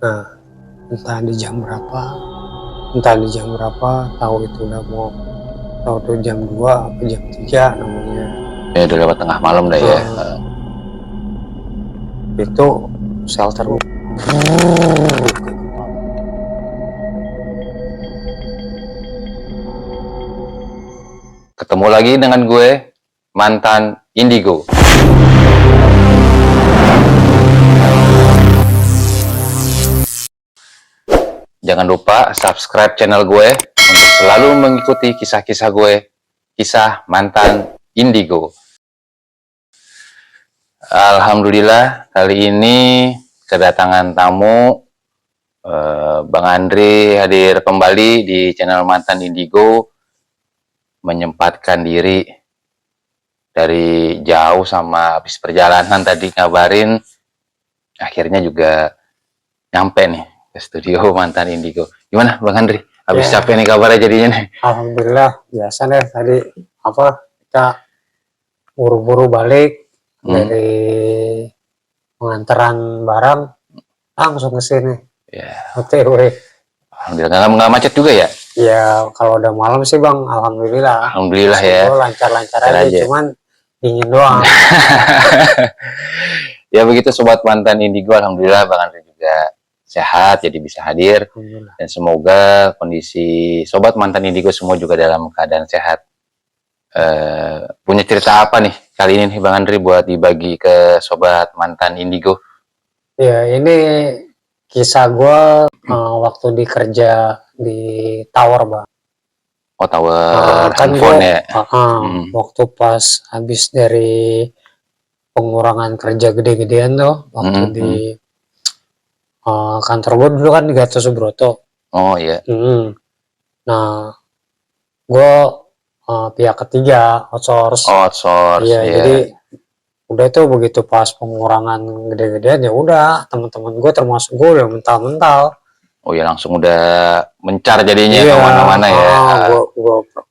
Nah, entah di jam berapa, tahu itu udah mau, tahu tuh jam 2 apa jam 3 namanya. Ya udah lewat tengah malam dah ya. Itu shelter Ketemu lagi dengan gue, mantan Indigo. Jangan lupa subscribe channel gue untuk selalu mengikuti kisah-kisah gue, kisah mantan Indigo. Alhamdulillah kali ini kedatangan tamu, Bang Andri hadir kembali di channel mantan Indigo, menyempatkan diri dari jauh sama habis perjalanan tadi ngabarin, akhirnya juga nyampe nih ke studio mantan Indigo. Gimana Bang Andri? Habis ya, capek nih kabarnya jadinya nih. Alhamdulillah biasa deh tadi kita buru-buru balik dari pengantaran barang langsung ke sini. Ya. OTW. Alhamdulillah nggak macet juga ya? Ya kalau udah malam sih Bang, alhamdulillah. Alhamdulillah ya. Lancar-lancar aja, cuman dingin doang. Ya begitu sobat mantan Indigo, alhamdulillah Bang Andri juga sehat jadi bisa hadir, dan semoga kondisi sobat mantan Indigo semua juga dalam keadaan sehat. Punya cerita apa nih kali ini nih Bang Andri buat dibagi ke sobat mantan Indigo? Ya ini kisah gue waktu dikerja di tower Bang. Oh tower handphone ya? Waktu pas habis dari pengurangan kerja gede-gedean tuh, waktu di kantor gue dulu kan di Gatot Subroto. Oh iya. Nah, gue pihak ketiga outsource. Iya, jadi udah tuh begitu pas pengurangan gede-gedean ya udah teman-teman gue termasuk gue udah mental-mental. Oh ya langsung udah mencar jadinya kemana-mana ya.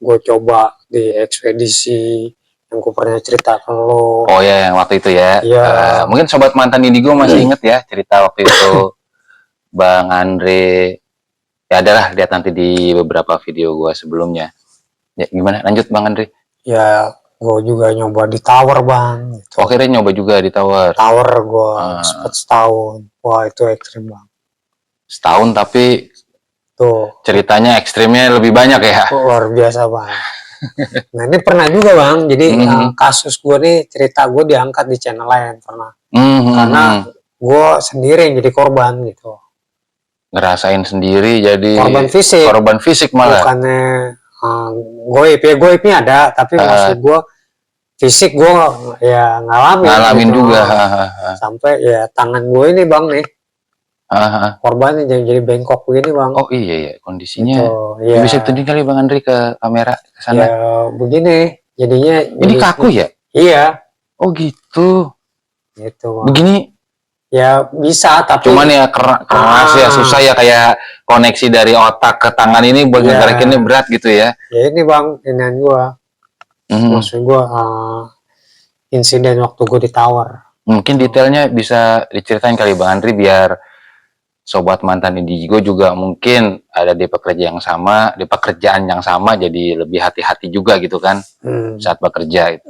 Gue coba di ekspedisi yang gue pernah cerita ke lo. Oh ya yang waktu itu ya. Mungkin sobat mantan Indigo masih inget ya cerita waktu itu. Bang Andre, ya adalah lihat nanti di beberapa video gue sebelumnya. Ya gimana lanjut Bang Andre? Ya gue juga nyoba di tower Bang. Gitu. Oh akhirnya nyoba juga di tower. Tower gue sempet setahun. Wah itu ekstrim Bang. Setahun tapi tuh ceritanya ekstrimnya lebih banyak ya. Luar biasa Bang. Nah ini pernah juga Bang. Jadi kasus gue nih, cerita gue diangkat di channel lain pernah. Karena gue sendiri yang jadi korban gitu. Ngerasain sendiri jadi korban fisik malah. Bukannya goibnya ada, tapi maksud gue fisik gue ya ngalamin gitu. Juga sampai ya tangan gue ini Bang nih korbannya jadi bengkok begini Bang. Oh iya kondisinya gitu, bisa tunjukin kali Bang Andri ke kamera ke sana. Ya begini jadinya ini kaku ya? Iya. Oh gitu Bang. Begini ya bisa tapi cuman ya keras ya, susah ya, kayak koneksi dari otak ke tangan ini buat ngegerakinnya berat gitu ya. Ya ini Bang, inian gua. Maksud gua insiden waktu gua di tower. Mungkin detailnya bisa diceritain kali Bang Andri biar sobat mantan Indigo juga mungkin ada di pekerjaan yang sama jadi lebih hati-hati juga gitu kan saat bekerja itu.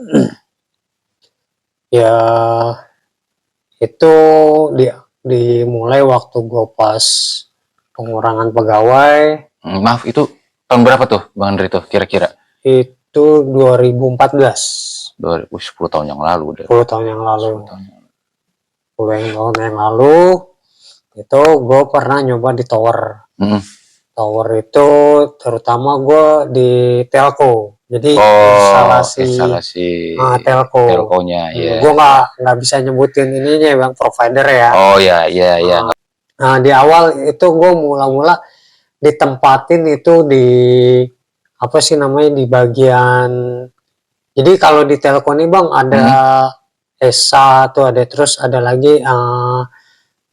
Ya itu dimulai waktu gue pas pengurangan pegawai. Maaf itu tahun berapa tuh Bang Andri tuh kira-kira? Itu 2014. 10 tahun yang lalu udah. 10 tahun yang lalu. 10 tahun yang lalu itu gue pernah nyoba di tower. Tower itu terutama gue di telco. Jadi instalasi telco-nya ya. Gue nggak bisa nyebutin ininya Bang, provider ya. Oh iya. Nah di awal itu gue mula-mula ditempatin itu di apa sih namanya di bagian. Jadi kalau di telco nih Bang ada ESA tuh ada, terus ada lagi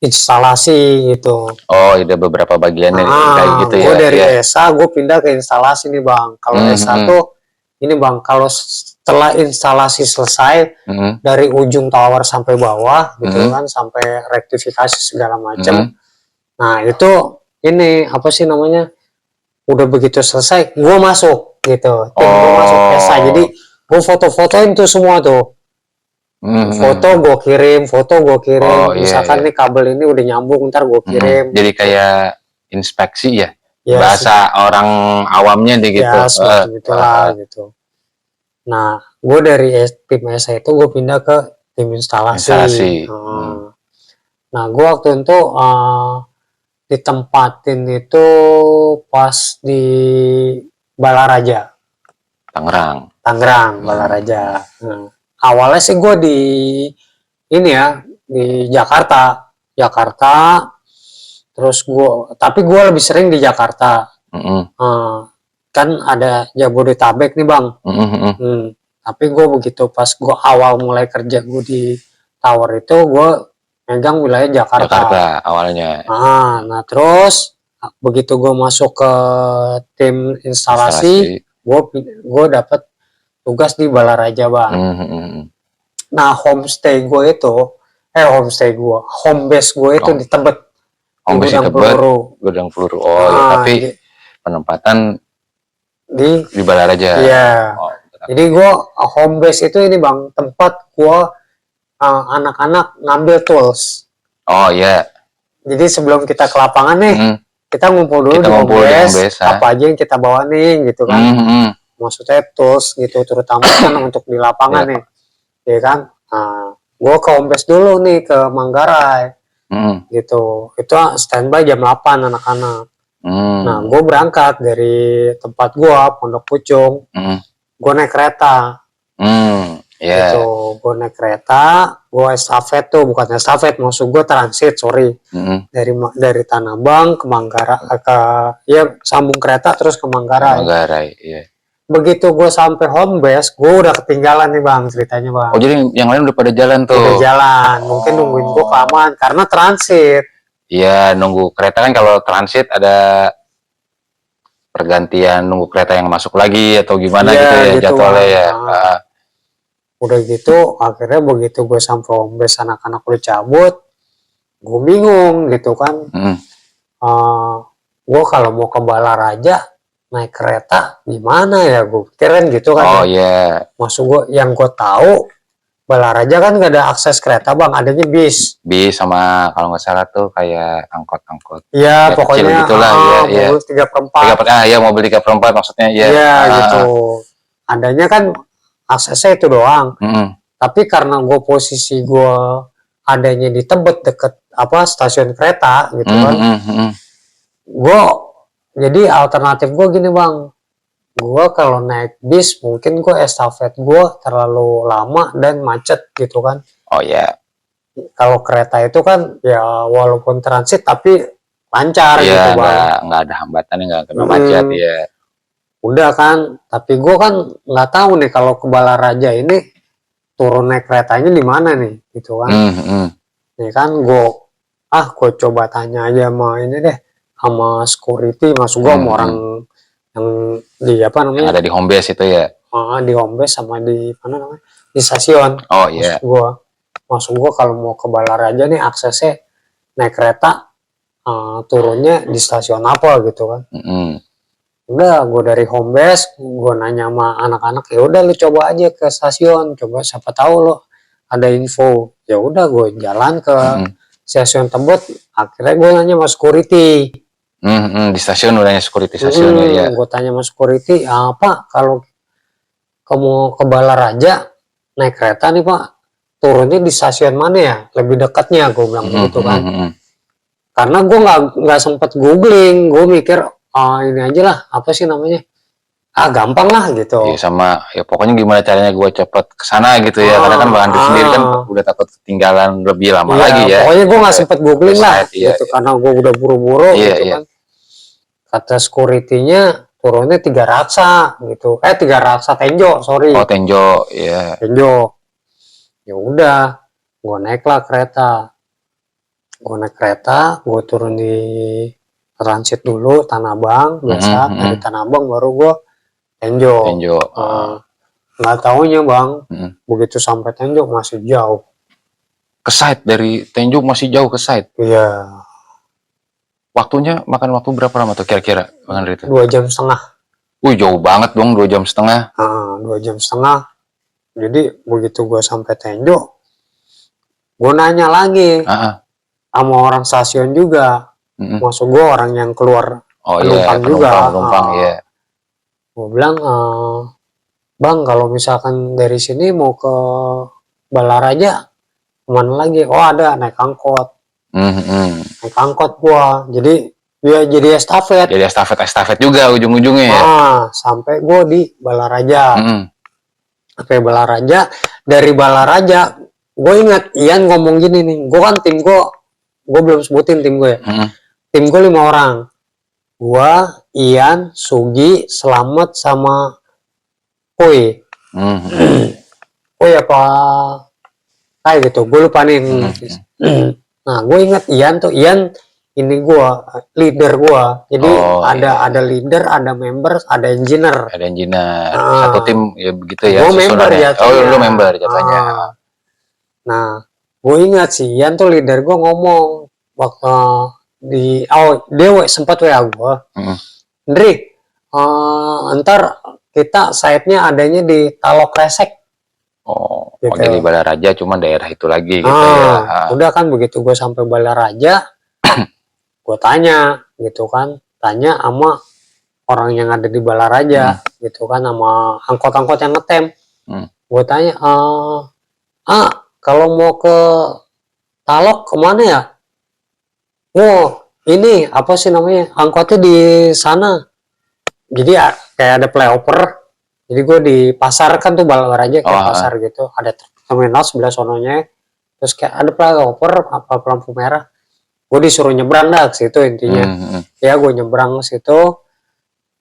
instalasi gitu. Oh ada beberapa bagiannya kayak gitu ya. Gue dari ESA gue pindah ke instalasi nih Bang. Kalau ESA tuh ini Bang, kalau setelah instalasi selesai dari ujung tower sampai bawah gitu kan, sampai rektifikasi segala macam. Nah itu ini apa sih namanya, udah begitu selesai gue masuk gitu, tim gue masuk PSA, jadi gue foto-fotoin tuh semua tuh, foto gue kirim, misalkan nih kabel ini udah nyambung, ntar gue kirim. Jadi gitu. kayak inspeksi ya, Ya, bahasa orang awamnya deh gitu. Ya semacam itulah gitu. Nah, gue dari tim SA itu gue pindah ke tim instalasi. Nah, gue waktu itu ditempatin itu pas di Balaraja. Tangerang, Balaraja. Nah, awalnya sih gue di ini ya, di Jakarta. Terus tapi gue lebih sering di Jakarta. Kan ada Jabodetabek nih bang. Tapi gue begitu pas gue awal mulai kerja gue di tower itu, gue megang wilayah Jakarta awalnya. Nah terus begitu gue masuk ke tim instalasi, gue dapet tugas di Balaraja bang. Nah home base gue itu di Tebet, di Gudang Peluru. Tapi penempatan di Balaraja. Iya. Jadi gue home base itu ini bang, tempat gue anak-anak ngambil tools. Jadi sebelum kita ke lapangan nih, kita ngumpul dulu di home base, apa aja yang kita bawa nih gitu kan. Maksudnya tools gitu, terutama kan untuk di lapangan nih. Ya kan. Gue ke home base dulu nih ke Manggarai. Gitu. Itu standby jam 8 anak-anak. Nah, gue berangkat dari tempat gue, Pondok Pucung. Gue naik kereta. Gitu. Gue naik kereta, gue estafet tuh, bukan estafet, maksud gue transit, sorry. Dari Tanah Abang ke Manggarai, sambung kereta terus ke Manggarai. Begitu gue sampai home base, gue udah ketinggalan nih bang, ceritanya bang. Jadi yang lain udah pada jalan tuh? Udah jalan, mungkin nungguin gue kelamaan, karena transit. Iya, nunggu kereta kan kalau transit ada pergantian, nunggu kereta yang masuk lagi atau gimana gitu ya, jadwalnya ya. Udah gitu, akhirnya begitu gue sampai home base, anak-anak udah cabut, gue bingung gitu kan. Gue kalau mau ke Balaraja naik kereta gimana ya, gue pikirin gitu kan. Maksud gue, yang gue tahu Balaraja kan gak ada akses kereta bang, adanya bis sama kalau nggak salah tuh kayak angkot-angkot. Iya, pokoknya gitulah, mobil 3/4. Iya, mobil 3/4 maksudnya. Iya gitu. Adanya kan aksesnya itu doang. Tapi karena posisi gue adanya di Tebet deket stasiun kereta gitu kan. Jadi alternatif gue gini bang, gue kalau naik bis mungkin gue estafet gue terlalu lama dan macet gitu kan. Kalau kereta itu kan ya walaupun transit tapi lancar gitu bang. Nggak ada hambatan, nggak kena macet ya. Udah kan, tapi gue kan nggak tahu nih kalau ke Balaraja ini turun naik keretanya di mana nih gitu kan. Nih kan gue coba tanya aja sama security, maksud gue sama orang yang di yang ada di home base itu ya. Di home base sama di mana namanya, di stasiun. Maksud gue kalau mau ke Balaraja nih aksesnya naik kereta, turunnya di stasiun apa gitu kan. Udah, gue dari home base, gue nanya sama anak-anak, ya udah lu coba aja ke stasiun, coba siapa tahu lo ada info. Ya udah, gue jalan ke stasiun Tebet, akhirnya gue nanya sama security. Di stasiun udah nanya security stasiunnya ya. Gue tanya sama security, apa kalau kamu ke Balaraja naik kereta nih pak, turunnya di stasiun mana ya? Lebih dekatnya, gue bilang begitu kan. Karena gue nggak sempet googling, gue mikir ini aja lah, apa sih namanya? Gampang lah gitu. Iya, sama ya pokoknya gimana caranya gue cepet kesana gitu ya. Karena kan Bang Andri sendiri kan udah takut ketinggalan lebih lama lagi ya. Pokoknya gue nggak sempet googling lah, gitu. Karena gue udah buru-buru gitu kan. Kata security-nya turunnya 3 raksa gitu. 3 raksa Tenjo, sorry. Tenjo, iya. Tenjo. Ya udah, gue naiklah kereta. Gue turun di transit dulu Tanah Abang, biasa. Dari Tanah Abang baru gue Tenjo. Nggak taunya bang, begitu sampai Tenjo masih jauh. Ke site dari Tenjo masih jauh ke site? Iya. Waktunya makan waktu berapa lama tuh kira-kira Bang Andri itu? 2,5 jam. Jauh banget dong 2,5 jam. 2,5 jam. Jadi begitu gue sampai Tenjo, gue nanya lagi sama orang stasiun juga. Maksud gue orang yang keluar penumpang juga. Penumpang, iya. Gue bilang, Bang, kalau misalkan dari sini mau ke Balaraja, kemana lagi? Oh ada, naik angkot. Naik angkot gua. Jadi dia jadi estafet. Jadi estafet juga ujung-ujungnya ya. Sampai gua di Balaraja. Sampai Balaraja. Dari Balaraja, gue ingat Ian ngomong gini nih. Gue kan tim gue belum sebutin tim gue ya. Tim gue 5 orang. Gua, Ian, Sugi, Slamet sama Koi. Koi apa? Kayak gitu. Gue lupa nih. Nah, gue ingat Ian tuh. Ian ini gua, leader gua. Jadi ada leader, ada member, ada engineer. Ada engineer. Satu tim ya begitu ya. Gue member jatuhnya. Lu member jatuhnya. Nah, gue ingat sih Ian tuh leader gua ngomong waktu dia sempat WA gua. Andri, ntar kita site-nya adanya di Talok Kresek. Gitu. Jadi Balaraja cuma daerah itu lagi gitu ya. Udah kan begitu gue sampai Balaraja, gue tanya gitu kan, tanya sama orang yang ada di Balaraja gitu kan, sama angkot-angkot yang ngetem. Gue tanya, kalau mau ke Talok kemana ya? Ini apa sih namanya, angkotnya di sana. Jadi kayak ada flyover. Jadi gue di pasar kan tuh Balaraja kayak pasar gitu, ada terminal sebelah sononya, terus kayak ada flyover apa lampu merah. Gue disuruh nyebrang dah ke situ intinya. Ya gue nyebrang ke situ,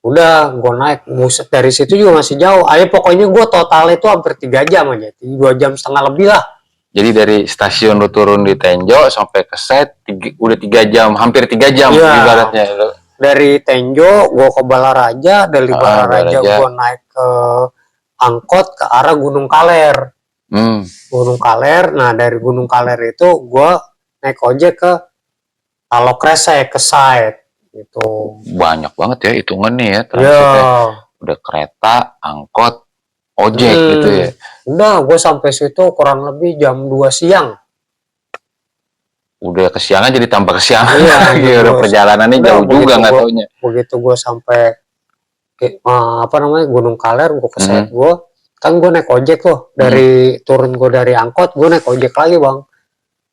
udah gue naik. Buset, dari situ juga masih jauh. Pokoknya gue total itu hampir 3 jam aja, 2,5 jam lebih lah. Jadi dari stasiun lu turun di Tenjo sampai ke site udah 3 jam, hampir 3 jam ibaratnya. Dari Tenjo gue ke Balaraja, dari Balaraja gue naik ke angkot ke arah Gunung Kaler. Gunung Kaler, nah dari Gunung Kaler itu gue naik ojek ke Talok Kresek, ke site gitu. Banyak banget ya hitungannya ya transitnya. Udah kereta, angkot, ojek gitu ya. Udah gue sampai situ kurang lebih jam 2 siang. Udah kesiangan jadi tambah kesiangan lagi. Udah perjalanannya jauh juga nggak taunya. Begitu gue sampai Gunung Kaler, gue ke site gue, kan gue naik ojek tuh. Turun gue dari angkot, gue naik ojek lagi bang.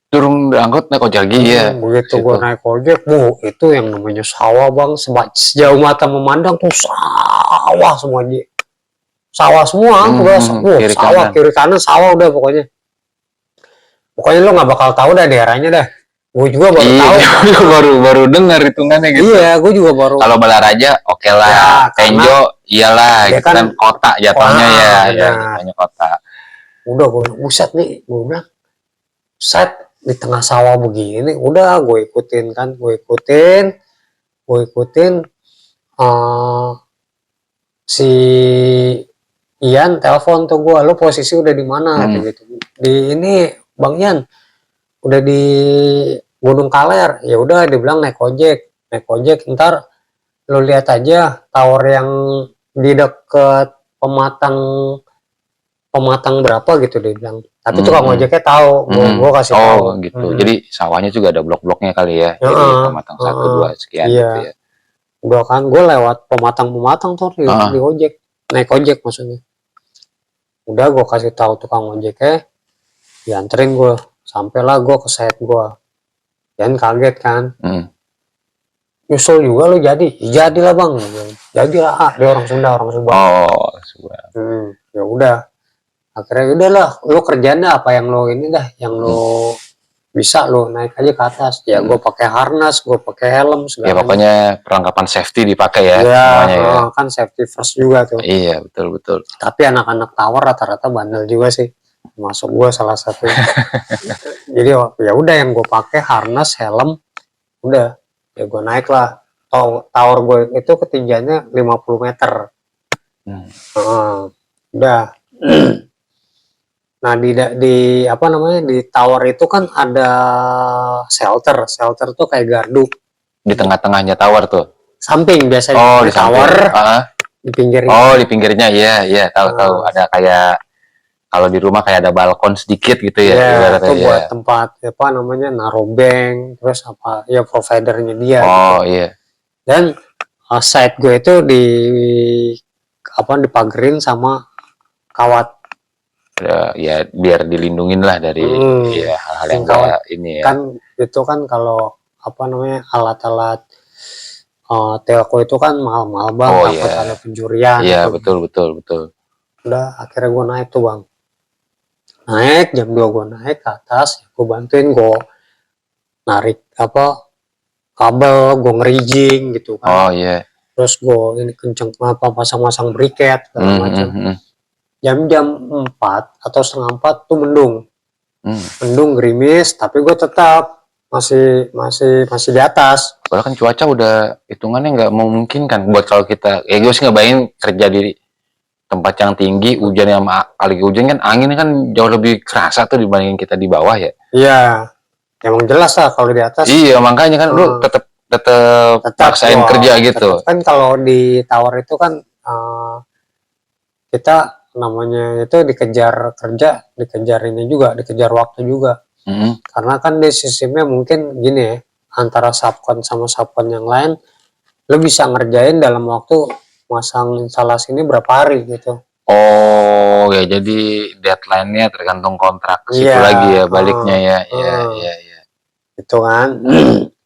Turun dari angkot naik ojek lagi ya. Begitu gue naik ojek, itu yang namanya sawah bang. Sejauh mata memandang tuh sawah semua aja. Sawah semua, sawah kiri kanan sawah udah pokoknya. Pokoknya lo nggak bakal tahu dah daerahnya dah. Gue juga baru tahu. baru dengar hitungannya gitu. Iya, gue juga baru. Kalau Balaraja oke lah. Ya, Tenjo iyalah, gitu kan kota jatuhnya ya jatuhnya kota. Udah gue buset nih, gue bilang set di tengah sawah begini, udah gue ikutin kan, gue ikutin si Ian telepon tuh gue, lo posisi udah di mana gitu. Di ini Bang Ian udah di Gunung Kaler. Ya udah dibilang naik ojek, ntar lo lihat aja tower yang di deket pematang berapa gitu dia bilang. Tapi tukang ojeknya tahu, gue kasih tahu gitu. Jadi sawahnya juga ada blok-bloknya kali ya. Jadi pematang 1, 2 sekian gitu ya. Udah kan gue lewat pematang tuh di ojek, naik ojek maksudnya. Udah gue kasih tahu tukang ojeknya, dianterin gue, sampailah gue ke site gue. Dan kaget kan, nyusul juga lo jadilah bang, jadilah dia orang Sunda. Ya udah, akhirnya udahlah, lo kerjaan dah apa yang lo ini dah, yang lo bisa lo naik aja ke atas. Ya gue pakai harness, gue pakai helm segala. Ya pokoknya perlengkapan safety dipakai ya. Semuanya ya. Kan safety first juga tuh. Iya betul. Tapi anak-anak tower rata-rata bandel juga sih. Masuk gue salah satu. Jadi ya udah yang gue pakai harness, helm, udah ya gue naik lah. Tower gue itu ketinggiannya 50 meter. Udah. Nah di apa namanya, di tower itu kan ada shelter tuh kayak gardu. Di tengah-tengahnya tower tuh. Samping biasanya. Oh, di tower. Di pinggirnya. Oh, di pinggirnya, iya, tahu. Ada kayak kalau di rumah kayak ada balkon sedikit gitu ya. Iya, itu buat tempat apa namanya naruh bank, terus apa ya providernya dia. Oh gitu. iya. Dan site gue itu dipagerin sama kawat. Ya biar dilindungin lah dari ya hal-hal yang enggak ini ya. Kan itu kan kalau apa namanya alat-alat telco itu kan mahal-mahal bang, takut ada pencurian. Iya gitu. betul. Udah akhirnya gue naik tuh bang. Naik jam 2 gue naik ke atas, gue bantuin gue narik apa kabel, gue ngerijing gitu kan. Oh iya. Terus gue ini kenceng apa pasang-pasang briket segala macam. Jam 4 atau setengah 4 tuh mendung. Mendung gerimis, tapi gue tetap masih di atas. Padahal kan cuaca udah hitungannya nggak memungkinkan buat kalau kita, gue sih ngebayangin kerja di tempat yang tinggi, hujan yang kali hujan kan anginnya kan jauh lebih kerasa tuh dibandingin kita di bawah ya. Iya, emang jelas lah kalau di atas. Iya makanya kan lu tetap paksain kerja gitu. Kan kalau di tower itu kan kita namanya itu dikejar kerja, dikejar waktu juga. Karena kan di sistemnya mungkin gini ya, antara subkon sama subkon yang lain, lu bisa ngerjain dalam waktu masang instalasi ini berapa hari gitu. Oh ya, jadi deadline-nya tergantung kontrak situ lagi ya baliknya ya. Iya. Itu kan.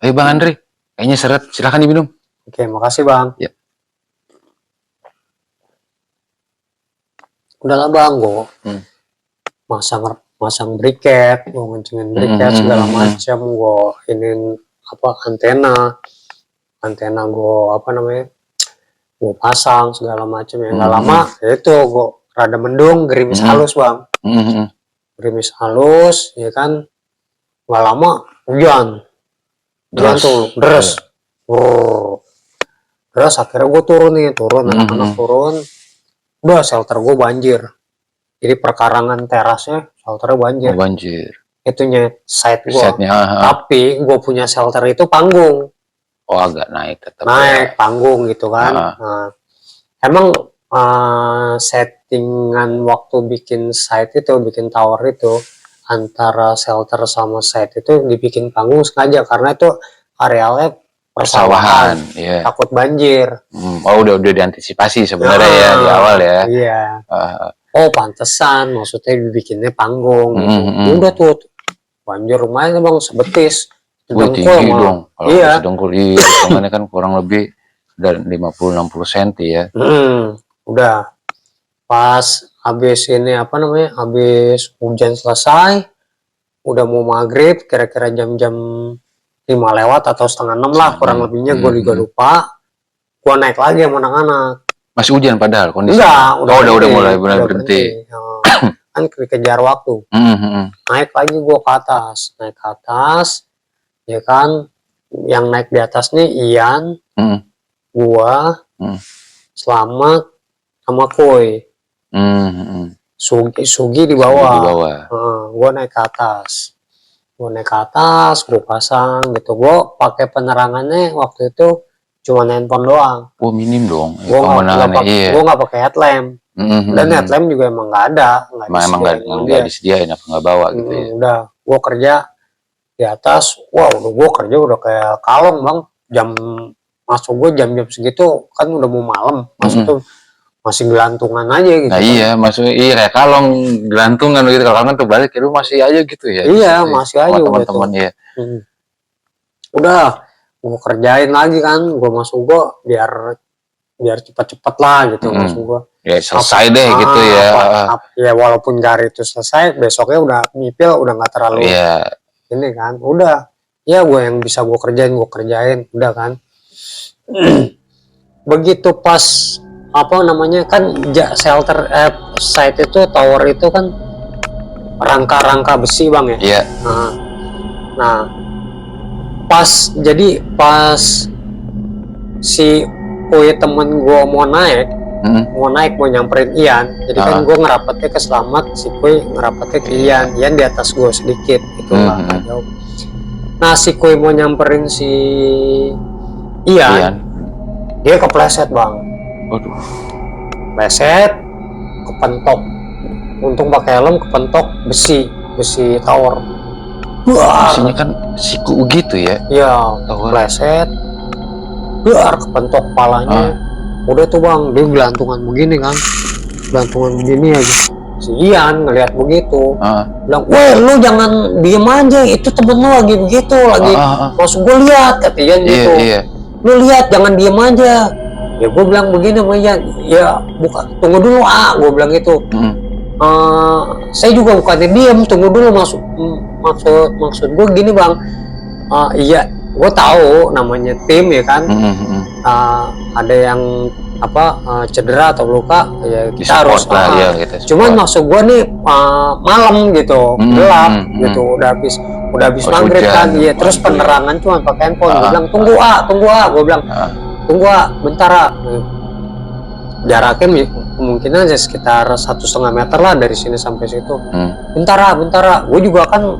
Bang Andri, kayaknya seret, silakan diminum. Oke, makasih bang. Ya. Udahlah bang, gue masang briket, gue ngencengin briket segala macam, gue inin apa antena gue apa namanya, gue pasang segala macam ya. Nggak lama itu gue rada mendung, gerimis halus bang, gerimis halus ya kan, nggak lama hujan tuh deres. Terus akhirnya gue turun anak-anak turun, udah shelter gue banjir. Jadi perkarangan terasnya shelternya banjir. Itunya site gue. Tapi gue punya shelter itu panggung. Oh agak naik tetap. Naik panggung gitu kan. Nah, emang settingan waktu bikin site itu, bikin tower itu antara shelter sama site itu dibikin panggung sengaja karena itu arealnya persawahan, takut banjir. Oh udah diantisipasi sebenarnya ya di awal ya. Iya. Oh pantesan, maksudnya dibikinnya panggung. Gitu. Udah tuh banjir rumahnya bang sebetis. Tinggi dong. Kalau sedengkul hitungannya kan kurang lebih dari 50-60 cm ya. Udah pas habis ini apa namanya, habis hujan selesai, udah mau maghrib, kira-kira jam-jam 5 lewat atau setengah 6 lah kurang lebihnya, gue juga lupa. Gue naik lagi sama anak-anak. Masih hujan padahal kondisinya? Enggak, udah mulai berhenti. Kan kejar waktu. Naik lagi gue ke atas, ya kan. Yang naik di atas nih Ian, gua, Selamat, sama Koi. Sugi di bawah. Gua naik ke atas. Gue pasang gitu. Gue pakai penerangannya waktu itu cuma handphone doang. Oh minim dong. Gue nggak pakai headlamp. Dan headlamp juga emang nggak ada. Emang nggak disediain apa nggak bawa gitu ya. Udah, gue kerja di atas. Gue kerja udah kayak kalong bang. Masuk gue jam-jam segitu kan udah mau malam. Masuk tuh masih gelantungan aja gitu. Nah iya, kayak kalong gelantungan gitu. Kalau kan terbalik lu masih aja gitu ya. Iya, masih aja teman-teman ya. Udah, gue kerjain lagi kan, gue masuk gue biar cepat-cepat lah gitu masuk gue. Ya selesai deh gitu ya. Ya walaupun hari itu selesai, besoknya udah nyipil, udah nggak terlalu ini kan. Udah, ya gue yang bisa gue kerjain, udah kan. Begitu pas apa namanya kan shelter site itu tower itu kan rangka-rangka besi bang ya. Iya. Nah pas si Koi temen gue mau naik mau nyamperin Ian, jadi kan gue ngerapatnya ke Selamat, si Koi ngerapatnya ke Ian di atas gue sedikit gitu lah, jauh. Nah si Koi mau nyamperin si Iya. Dia kepleset bang. Waduh. Pleset, kepentok. Untung pakai helm, kepentok besi tower. Besinya kan siku gitu ya. Iya, pleset. Kepentok kepalanya. Udah tuh bang, dia gelantungan begini kan. Gelantungan begini aja. Si Ian ngeliat begitu, bilang, "Weh, lu jangan diem aja, itu temen lu lagi begitu, lagi masuk gue lihat," kata Ian gitu. "Lu lihat, jangan diem aja." Ya gue bilang begini sama Ian, "Ya bukan, tunggu dulu gue bilang gitu. Saya juga bukannya diem, tunggu dulu, maksud gue gini bang, iya gue tahu namanya tim ya kan, ada yang cedera atau luka ya kita harus lah, ya, cuman maksud gue nih malam gitu, gelap gitu, udah habis maghrib kan, ya terus penerangan cuma pakai handphone." Gue bilang, tunggu gue bilang, "Tunggu bentar jaraknya kemungkinan sekitar 1,5 meter lah dari sini sampai situ. Bentar gue juga kan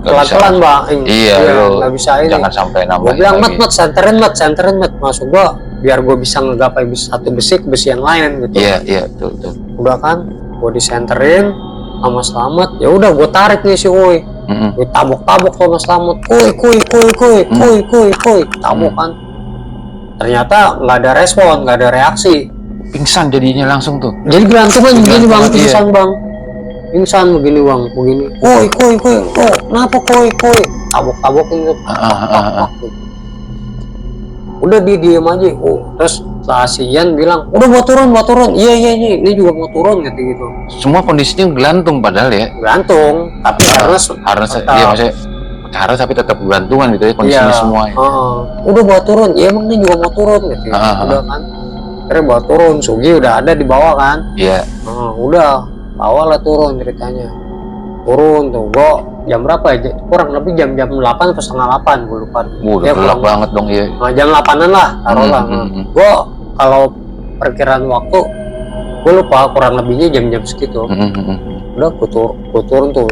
pelan-pelan bang." Iya, nggak bisa ini, jangan sampai nambah. Gue bilang, mat senterin masuk gue biar gue bisa ngegapai satu besi ke besi yang lain gitu. Iya betul. Udah kan gue disenterin sama Slamet, ya udah gue tarik nih si Uy. Gue tabok sama Slamet, kuy tabok kan. Ternyata nggak ada respon, nggak ada reaksi, pingsan jadinya langsung tuh. Jadi gelantungan begini bang, pingsan bang, pingsan begini bang, begini. Kuy, kenapa kuy? Tabok-tabokin gitu. Udah dia diem aja. Terus si Ian bilang, "Udah mau turun. Iya, ini juga mau turun," gitu. Semua kondisinya gelantung padahal ya. Gelantung, tapi harus iya maksudnya harus tapi tetap gelantungan gitu ya kondisinya semua. Udah bawa turun, ya emang ini juga mau turun gitu. Udah kan. Akhirnya bawa turun, Sugi udah ada di bawah kan. Iya. Udah bawa lah turun ceritanya. Turun tuh, gua jam berapa ya? Kurang lebih jam 8 atau setengah 8, gue lupa. Udah gelap banget dong ya. Jam 8-an lah, taruhlah. Gua kalau perkiraan waktu, gue lupa, kurang lebihnya jam-jam segitu. Udah gua turun tuh,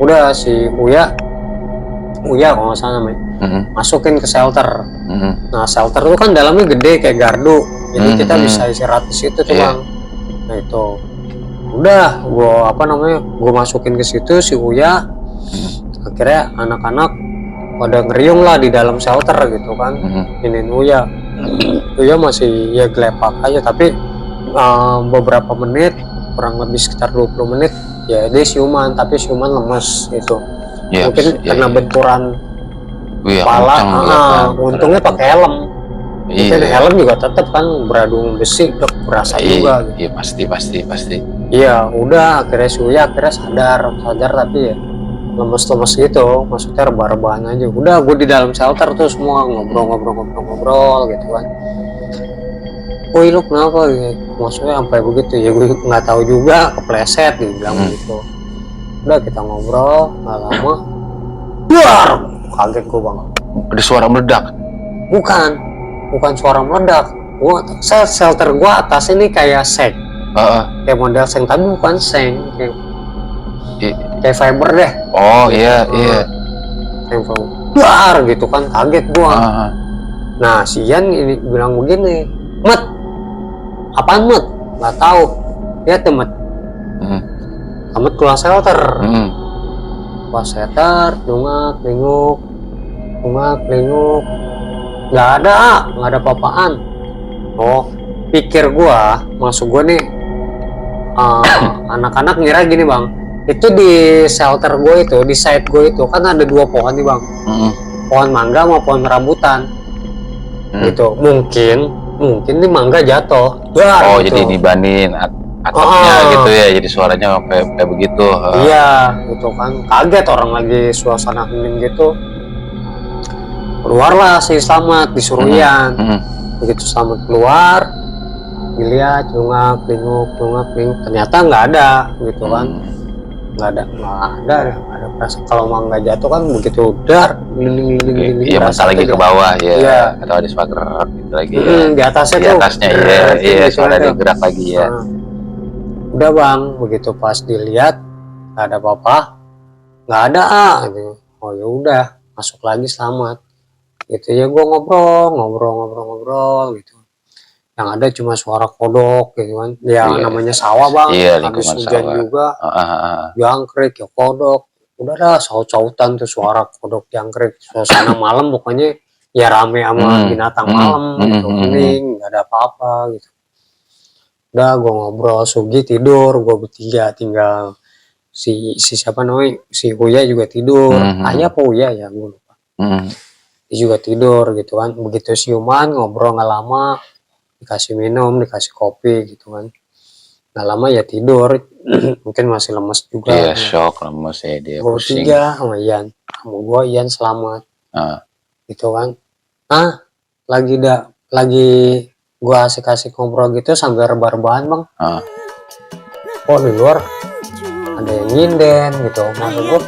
udah si Uya kalau nggak salah namanya, masukin ke shelter. Nah shelter itu kan dalamnya gede kayak gardu, jadi kita bisa istirahat di situ tuh bang. Nah itu udah gue masukin ke situ si Uya. Akhirnya anak-anak pada ngeriung lah di dalam shelter gitu kan. Ini Uya masih ya gelepak aja, tapi beberapa menit, kurang lebih sekitar 20 menit ya dia siuman, tapi siuman lemes gitu. Mungkin karena benturan kepala. Untungnya pakai helm. Mungkin helm juga tetap kan beradu besi, udah berasa juga gitu. Iya pasti. Iya, udah akhirnya Suya sadar tapi ya lemes gitu, maksudnya rebah-rebahan aja. Udah gue di dalam shelter tuh semua ngobrol gitu kan. "Woi lu kenapa?" Gitu. Maksudnya sampai begitu ya, gue nggak tahu juga, kepleset dia bilang gitu. Udah kita ngobrol, nggak lama, kaget gue bang. Ada suara meledak? Bukan suara meledak. Shelter gue atas ini kayak seng. Kayak model seng, tapi bukan seng, kayak fiber deh. Oh iya. Duar gitu kan, kaget gue. Nah si Ian ini bilang begini, "Mat, apaan Mat?" "Nggak tahu." "Lihat ya Mat." Amat keluar shelter. Keluar shelter, dungak linguk, nggak ada apa-apaan. Pikir gua, maksud gua nih, anak-anak ngira gini bang, itu di shelter gua itu, di side gua itu kan ada 2 pohon nih bang. Pohon mangga sama pohon rambutan. Gitu. Mungkin nih mangga jatuh. Gitu. Jadi dibanin atapnya gitu ya, jadi suaranya kayak begitu. Iya gitu kan, kaget orang lagi suasana hening gitu. Keluarlah si Slamet, disuruh Ian. Begitu Slamet keluar, dilihat dungak linguk, ternyata nggak ada gitu kan. Nggak ada perasaan. Kalau mangga jatuh kan begitu dar gelinding. Iya, masa lagi ke bawah ya. Atau ada suara gerak gitu lagi ya. Di atasnya di atasnya iya, suara dia gerak lagi ya. Udah bang, begitu pas dilihat nggak ada apa-apa, nggak ada gitu. Oh ya udah, masuk lagi Slamet. gitu ya. Gue ngobrol gitu, yang ada cuma suara kodok gitu kan ya. Iya. Namanya sawah bang, Iya, habis lingkungan hujan sawah. juga, jangkrik ya kodok, udah dah saut-sautan tuh suara kodok jangkrik. Suasana malam pokoknya ya rame sama binatang malam gitu, hening, nggak ada apa-apa gitu. Udah gue ngobrol, Sugi tidur, gue bertiga tinggal si siapa namanya, si Huya juga tidur. Ayah apa Huya ya, gue lupa. Dia juga tidur gitu kan. Begitu siuman, ngobrol nggak lama, dikasih minum, dikasih kopi gitu kan. Nggak lama ya tidur. Mungkin masih lemes juga. Iya, shock, lemes ya dia, Gue pusing. bertiga sama Ian, sama gue Ian selamat gitu kan. Lagi gue asik-asik ngobrol gitu sambil rebah-rebahan bang. Kok di luar ada yang nyinden gitu, maksud gue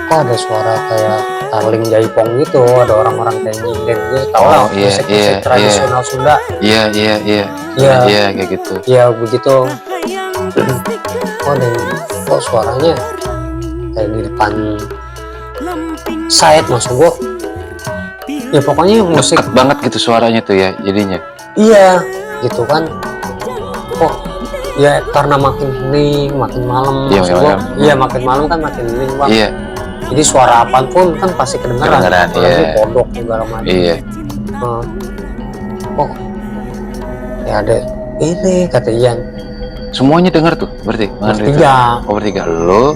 kok ada suara kayak tarling jaipong gitu, ada orang-orang kayak nyinden gitu, tau lah musik tradisional Sunda. Iya kayak gitu. Iya begitu. Kok suaranya kayak di depan site, maksud gue ya pokoknya musik deket banget gitu suaranya tuh ya jadinya. Iya gitu kan. Kok ya karena makin hening, makin malam, maksud gue iya makin malam kan makin hening bang. Iya. Jadi suara apapun kan pasti kedengeran. Iya. Kodok segala macam. Iya. Oh ya ada ini kata Ian. Semuanya dengar tuh berarti? Bertiga. Oh bertiga, lo,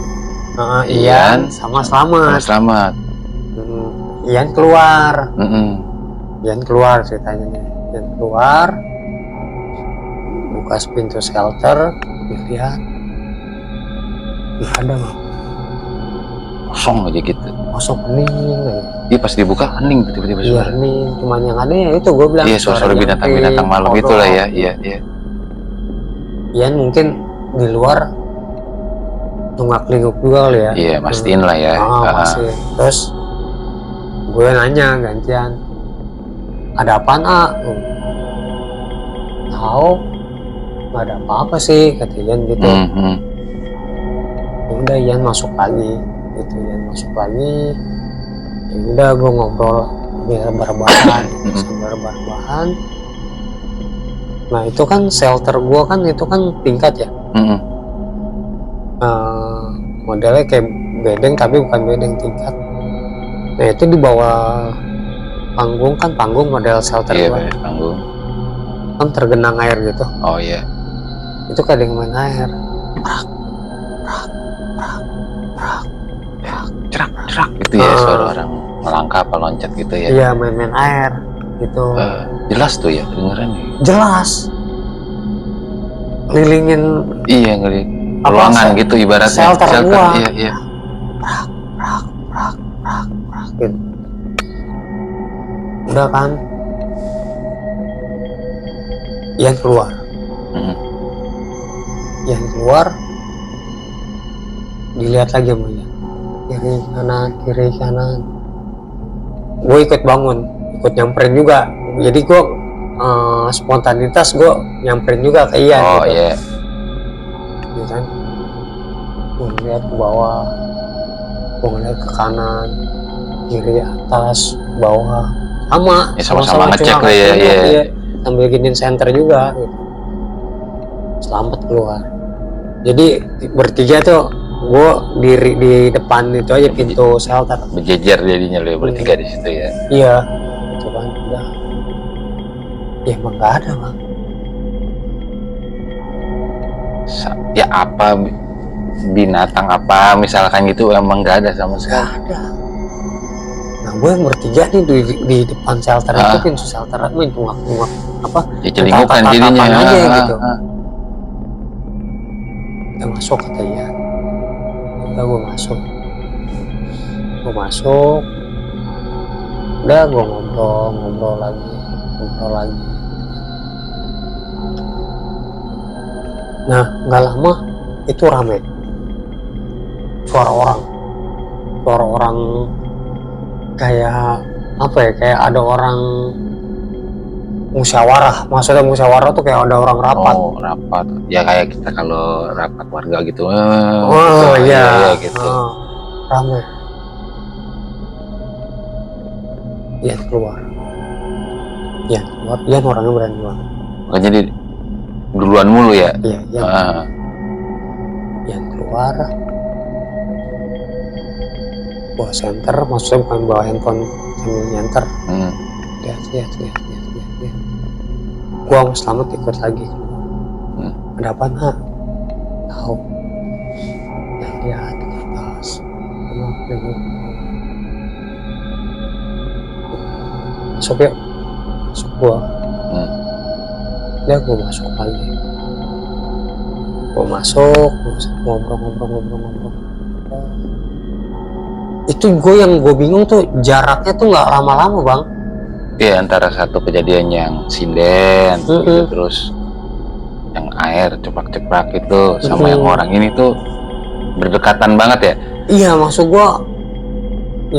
Ian sama Selamat. Ian keluar. Ian keluar ceritanya nih. Ian keluar, buka pintu shelter, dilihat, ada bang. Kosong aja gitu. Kosong, hening aja. Iya pas dibuka hening tiba-tiba suara. Iya hening, cuman yang ada ya itu gue bilang. Iya suara binatang-binatang malam itulah ya. Iya. Ian mungkin di luar nunggak-lingguk juga kali ya. Iya mastiin lah ya. Mastiin. Terus gue nanya gantian, ada apaan tahu nggak ada apa-apa sih kata Ian gitu. Ya udah Ian masuk lagi gitu, ya udah gue ngobrol biar rebahan. Nah itu kan shelter gue kan itu kan tingkat ya. Modelnya kayak bedeng tapi bukan bedeng, tingkat. Nah itu di bawah panggung model shelter gue. Iya panggung. Kan tergenang air gitu. Oh iya. Itu kadang main air. Cerak gitu ya, suara orang melangkah apa loncat gitu ya. Iya main air gitu. Jelas tuh ya kedengerannya. Jelas. Ngelilingin. Iya ruangan gitu ibaratnya. Shelter gua. Iya. Gitu. Udah kan. Ian keluar. Dilihat lagi sama Ian. Kiri kanan. Gue ikut bangun, ikut nyamperin juga. Jadi gue spontanitas gue nyamperin juga ke Ian. Oh iya. Gitu kan. Gue ngeliat ke bawah, gue ngeliat ke kanan, kiri, atas, bawah, sama ngecek lah ya. Sambil giniin center juga gitu. Selamat keluar. Jadi bertiga tuh gue diri di depan itu aja pintu shelter. Berjejer jadinya lo bertiga di situ ya. Iya, itu kan udah. Ya emang nggak ada bang. Ya apa binatang apa misalkan gitu emang nggak ada sama sekali. Nggak ada. Nah gue yang bertiga nih di depan shelter itu pintu shelter itu tunggak apa? Ya celingukan jadinya aja gitu. Kita masuk kata Ian. Udah gue masuk. Udah gue ngobrol lagi. Nah nggak lama itu rame. Suara orang kayak apa ya, kayak ada orang musyawarah. Maksudnya musyawarah tuh kayak ada orang rapat. Oh rapat ya kayak kita kalau rapat warga gitu. Iya gitu. Rame. Ian keluar. Ian orangnya berani banget. Makanya jadi duluan mulu ya. Iya, Ian keluar. Bawa senter, maksudnya bukan bawa handphone sambil nyenter. Lihat. Gua sama Selamat ikut lagi. Ada apa nak? Tahu? Lihat ke atas. Masuk yuk. Masuk gua. Ya gua masuk lagi. Gua masuk, ngobrol. Itu yang gue bingung tuh jaraknya tuh nggak lama-lama bang. Iya, antara satu kejadian yang sinden gitu, terus yang air cepak-cepak itu sama yang orang ini tuh berdekatan banget ya. Iya, maksud gue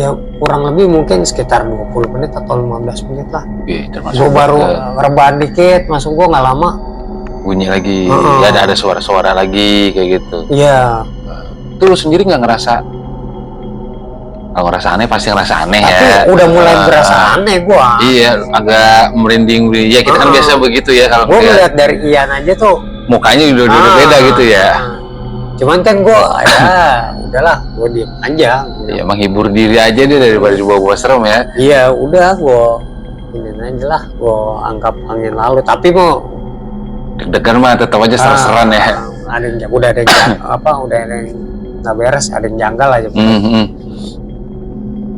ya kurang lebih mungkin sekitar 20 menit atau 15 menit lah. Iya, termasuk gue baru rebahan dikit, maksud gue nggak lama bunyi lagi. Ya ada suara-suara lagi kayak gitu. Iya. Itu lu sendiri nggak ngerasa? Kalau ngerasa aneh pasti ngerasa aneh. Tapi ya. Udah mulai berasa aneh gua. Iya, agak merinding. Ya kita kan biasa begitu ya kalau gua ngeliat dari Ian aja tuh mukanya udah beda gitu ya. Cuman kan gua udahlah, gua diem aja. Iya, menghibur diri aja dia daripada dibawa serem ya. Iya, udah gua ini aja lah, gua anggap angin lalu. Tapi mau deg-degan mah tetap aja ser-seran ya. Ada yang udah ada yang nggak beres, ada yang janggal aja.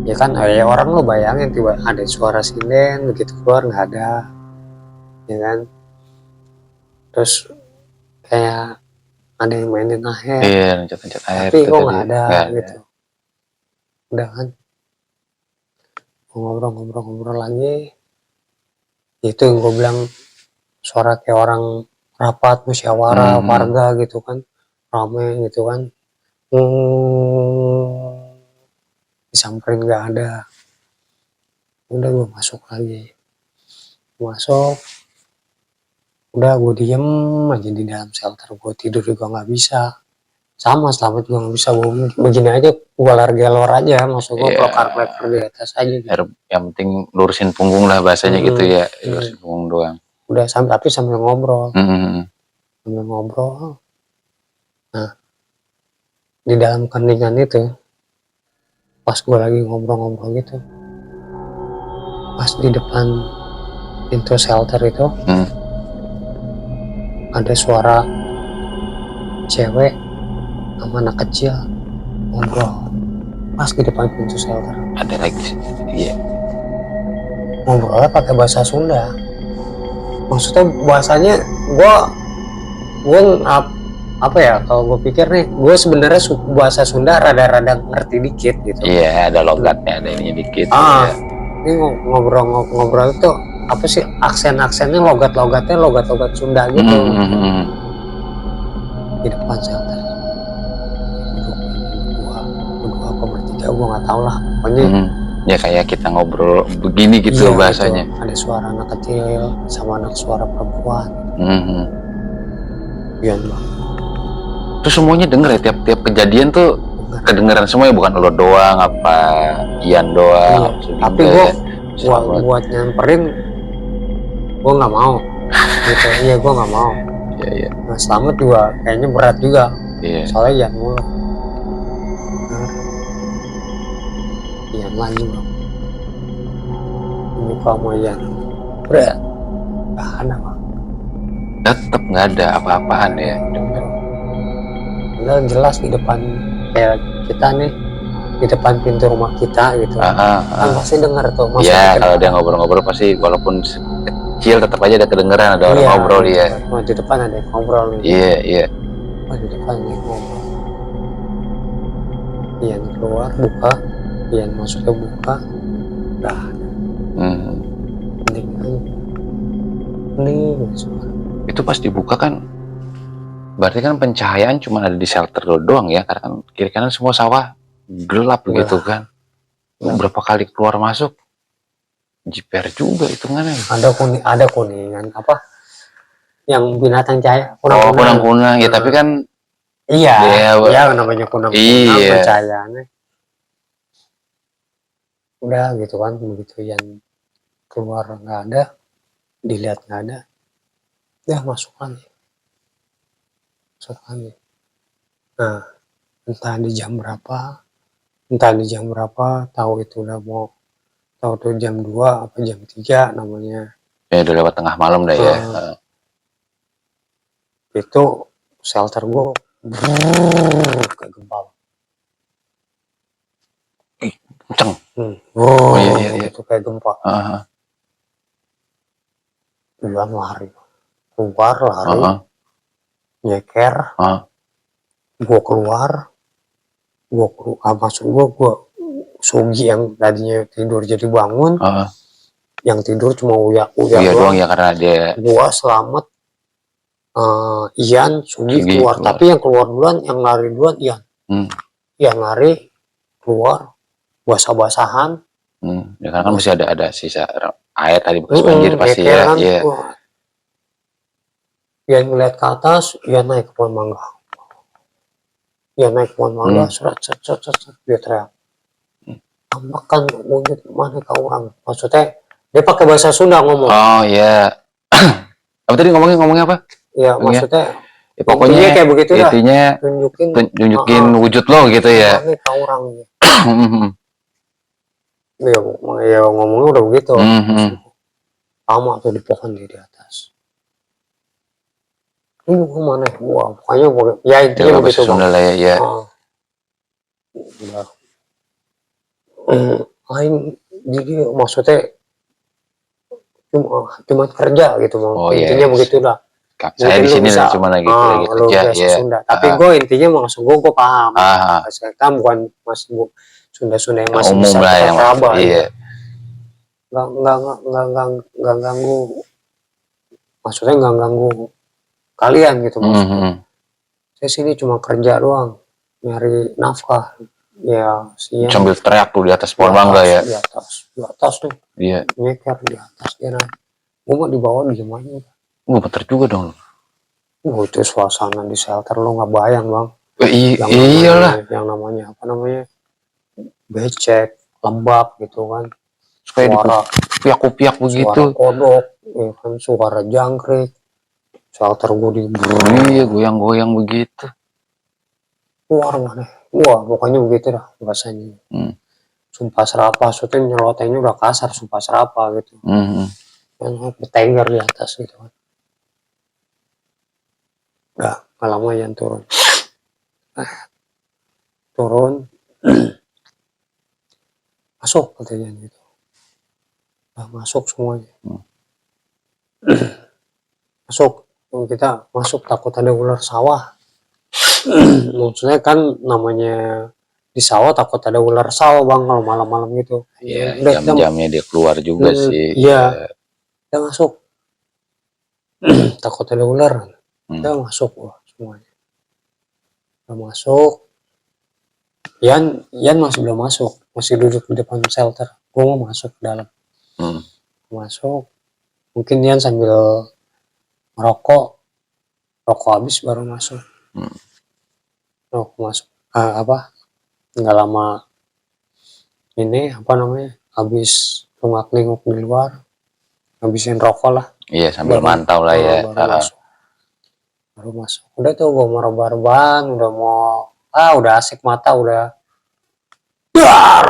Ya kan, ya orang lo bayangin tiba ada suara sinden begitu keluar nggak ada, ya kan. Terus kayak ada yang mainin air. Iya, loncat-loncat air. Tapi kok nggak ada gitu. Udah kan, ngobrol lagi. Itu yang gue bilang suara kayak orang rapat musyawarah warga gitu kan, ramai gitu kan. Disamperin nggak ada. Udah gue masuk lagi. Udah gue diem aja di dalam shelter. Gue tidur juga nggak bisa. Sama Selamat juga nggak bisa. Gue begini aja, gue gelor aja. Maksud gue pelekar di atas aja gitu. Yang penting lurusin punggung lah bahasanya gitu ya. Lurusin punggung doang. Udah tapi sambil ngobrol. Sambil ngobrol. Nah, di dalam keningan itu, pas gue lagi ngobrol-ngobrol gitu, pas di depan pintu shelter itu ada suara cewek sama anak kecil ngobrol pas di depan pintu shelter. Ada lagi, iya. Ngobrolnya pakai bahasa Sunda. Maksudnya bahasanya gue apa ya, kalau gue pikir nih, gue sebenarnya bahasa Sunda rada-rada ngerti dikit gitu. Iya, ada logatnya, ada ininya dikit. Ini ngobrol itu apa sih, aksennya logat-logat Sunda gitu. Di depan shelter berdua apa bertiga, gue nggak tahu lah pokoknya. Ya kayak kita ngobrol begini gitu bahasanya. Gitu. Ada suara anak kecil sama suara perempuan. Iya bang. Terus semuanya denger ya, tiap kejadian tuh kedengeran semuanya, bukan lo doang apa Ian doang. Iya. Tapi gue buat nyamperin gue nggak mau gitu. Iya gue nggak mau. Iya. Nah Selamat juga kayaknya berat juga. Iya. Soalnya Ian mulu. Ian lagi bang. Muka sama Ian berat. Gak ada bang. Tetep nggak ada apa-apaan ya. Udah jelas di depan kayak kita nih, di depan pintu rumah kita gitu. Kan pasti dengar tuh. Iya, kalau dia ngobrol-ngobrol pasti walaupun kecil tetap aja ada kedengeran, ada orang ngobrol ya. Di depan ada yang ngobrol nih. Iya. Di depan ada yang ngobrol. Ian keluar buka, Ian masuknya buka, udah ada. Mending suara. Itu pas dibuka kan berarti kan pencahayaan cuma ada di shelter doang ya, karena kan kiri kanan semua sawah gelap gitu kan. Berapa kali keluar masuk jiper juga hitungannya. Ada kuningan apa yang binatang cahaya, kunang-kunang ya, tapi kan iya namanya kunang-kunang percayaannya. Udah gitu kan, begitu Ian keluar nggak ada, dilihat nggak ada, ya masuk lagi. Nah, entah di jam berapa, tahu itu udah mau, tahu tuh jam 2 apa jam 3 namanya. Ya udah lewat tengah malam dah ya. Itu shelter gue kayak gempa. Kenceng. Oh iya. Itu kayak gempa. Duluan lari, keluar lari, nyeker, gue keluar, maksud gue Sugi yang tadinya tidur jadi bangun, yang tidur cuma uya doang ya karena dia. Gue selamat, Ian, Sugi keluar, tapi yang keluar duluan, yang lari duluan Ian. Ian lari keluar, basah-basahan. Ya karena kan masih ada sisa air tadi bekas banjir pasti ya. Kan, iya. Ian ngeliat ke atas, Ian naik ke pohon mangga. Serat, dia teriak. Makan monyet mana kau orang? Maksudnya dia pakai bahasa Sunda ngomong. Oh iya. Apa tadi ngomongnya apa? Ya maksudnya. Ya, pokoknya kayak begitu dah. Intinya tunjukin wujud lo gitu ya. Mana kau orang? Ya ngomongnya udah begitu. Sama tuh di pohon di atas. Ini mana? Wah, pokoknya ya intinya begitu bang. Sunda lah ya. Lain jadi maksudnya cuma kerja gitu bang. Intinya begitu lah. Saya di sini cuma lagi kerja ya. Sunda. Tapi gue intinya maksud gue paham. Saya kan bukan masih Sunda-Sunda yang masih umum bisa lah yang teraba. Iya. Nggak ganggu. Maksudnya nggak ganggu kalian gitu maksudnya. Saya sini cuma kerja doang, nyari nafkah. Ya siang. Sambil teriak tuh di atas pohon mangga ya. Di atas tuh. Iya. Nyeker di atas dia naik. Gue mau dibawa diem aja. Bener juga dong. Itu suasana di shelter lo nggak bayang bang. Iyalah. Yang namanya apa namanya? Becek, lembab gitu kan. Suara piak-piak begitu. Suara kodok, ya kan, suara jangkrik. Shelter gue di goyang-goyang begitu. Keluar mana? Wah, pokoknya begitu dah bahasanya. Sumpah serapah, maksudnya nyelotengnya udah kasar, sumpah serapah gitu. Yang bertengger di atas gitu kan. Udah, gak lama yang turun. Masuk katanya gitu. Udah masuk semuanya. Masuk, kita masuk takut ada ular sawah. Maksudnya kan namanya di sawah takut ada ular sawah bang kalau malam-malam gitu. Iya, jam-jamnya dia keluar juga sih. Iya, kita masuk. Takut ada ular. Kita masuk semuanya. Udah masuk. Ian masih belum masuk, masih duduk di depan shelter. Gue mau masuk ke dalam. Masuk. Mungkin Ian sambil merokok habis baru masuk. Masuk nggak lama ini apa namanya habis nengok di luar habisin rokok lah. Iya sambil mantau lah ya. Baru masuk udah tuh gue mau rebahan udah mau udah asik mata udah dar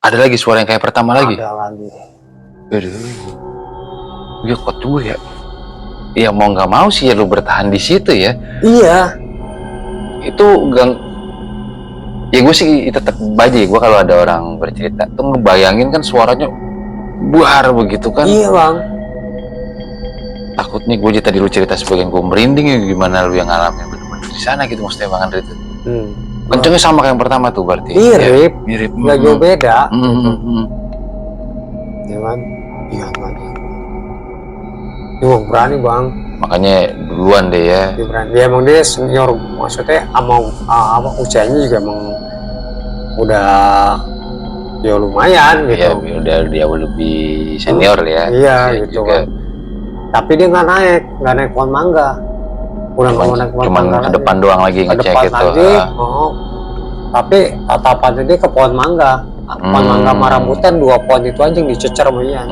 ada lagi suara yang kayak pertama lagi. Ada lagi. Dia kuat juga ya. Ya mau nggak mau sih ya lu bertahan di situ ya. Iya. Itu ya gue sih tetap baja ya, gue kalau ada orang bercerita tuh ngebayangin kan suaranya buar begitu kan. Iya bang. Takutnya gue tadi lu cerita sebagian gue merinding ya gimana lu yang ngalamin bener-bener di sana gitu maksudnya Bang Andre itu. Kencengnya sama kayak yang pertama tuh berarti. Mirip. Nggak jauh beda. Ya kan? Iya kan. Berani bang. Makanya duluan deh ya. Dia emang dia senior, maksudnya usianya juga emang udah ya lumayan gitu. Ya, dia lebih senior ya. Iya gitu kan. Tapi dia nggak naik pohon mangga. Udah nggak mau naik pohon mangga. Cuman ke depan doang lagi ngecek gitu. Tapi tatapannya dia ke pohon mangga. Panganggama rambutan 2 pohon itu aja yang dicecer sama Ian.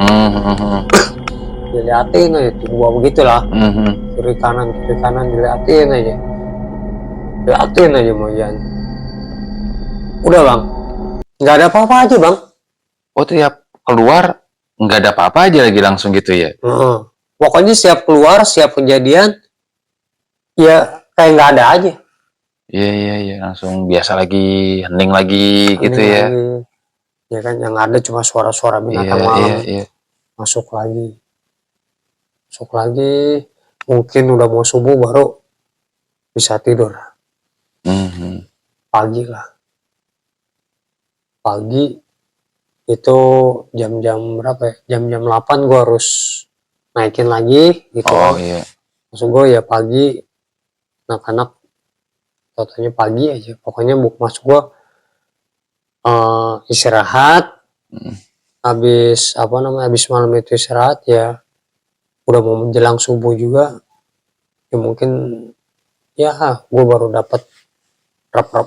Diliatin aja tuh gua begitulah. Kiri kanan diliatin aja sama Ian. Udah bang, nggak ada apa-apa aja bang. Oh tiap keluar nggak ada apa-apa aja lagi langsung gitu ya? Pokoknya siap keluar, siap kejadian, ya kayak nggak ada aja. Iya, langsung biasa lagi, hening lagi gitu ya. Ya kan, yang ada cuma suara-suara binatang malam. Masuk lagi, mungkin udah mau subuh baru bisa tidur. Pagi itu jam-jam berapa ya? Jam-jam 8 gua harus naikin lagi gitu. Maksud gue ya pagi, anak-anak totalnya pagi aja, pokoknya masuk gue istirahat. Habis malam itu istirahat ya udah mau menjelang subuh juga ya, mungkin ya gue baru dapat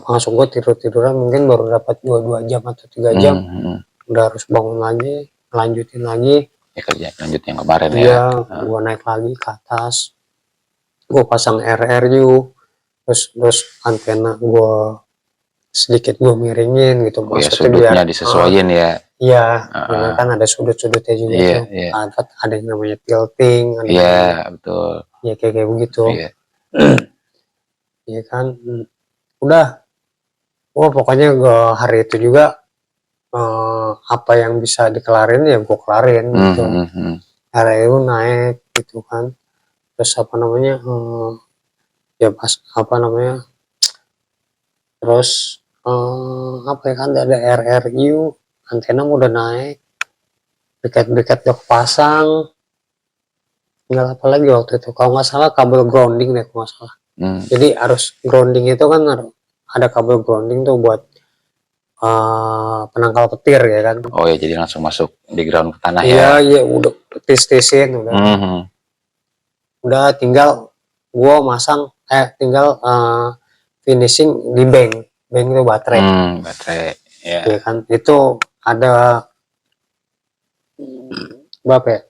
langsung gue tiduran mungkin baru dapat 2 jam atau 3 jam. Udah harus bangun lagi, lanjutin lagi kerja lanjut yang kemarin gue naik lagi ke atas, gue pasang RRU, terus antena gue sedikit gue miringin gitu. Sudutnya biar disesuaiin ya. Iya, kan ada sudut-sudutnya juga tuh. Ada yang namanya tilting, betul. Ya kayak begitu. Iya kan, udah. Pokoknya gue hari itu juga apa yang bisa dikelarin ya gue kelarin gitu. RRU naik gitu kan. Terus terus kan ada RRU, antena udah naik, briket udah pasang, tinggal apa lagi waktu itu, kalau nggak salah kabel grounding deh kalau nggak salah. Jadi harus grounding itu kan ada kabel grounding tuh buat penangkal petir ya kan. Jadi langsung masuk di ground ke tanah Iya, udah tis-tisin udah. Udah tinggal gua masang tinggal finishing di bank itu baterai. Ya kan, itu ada berapa ya?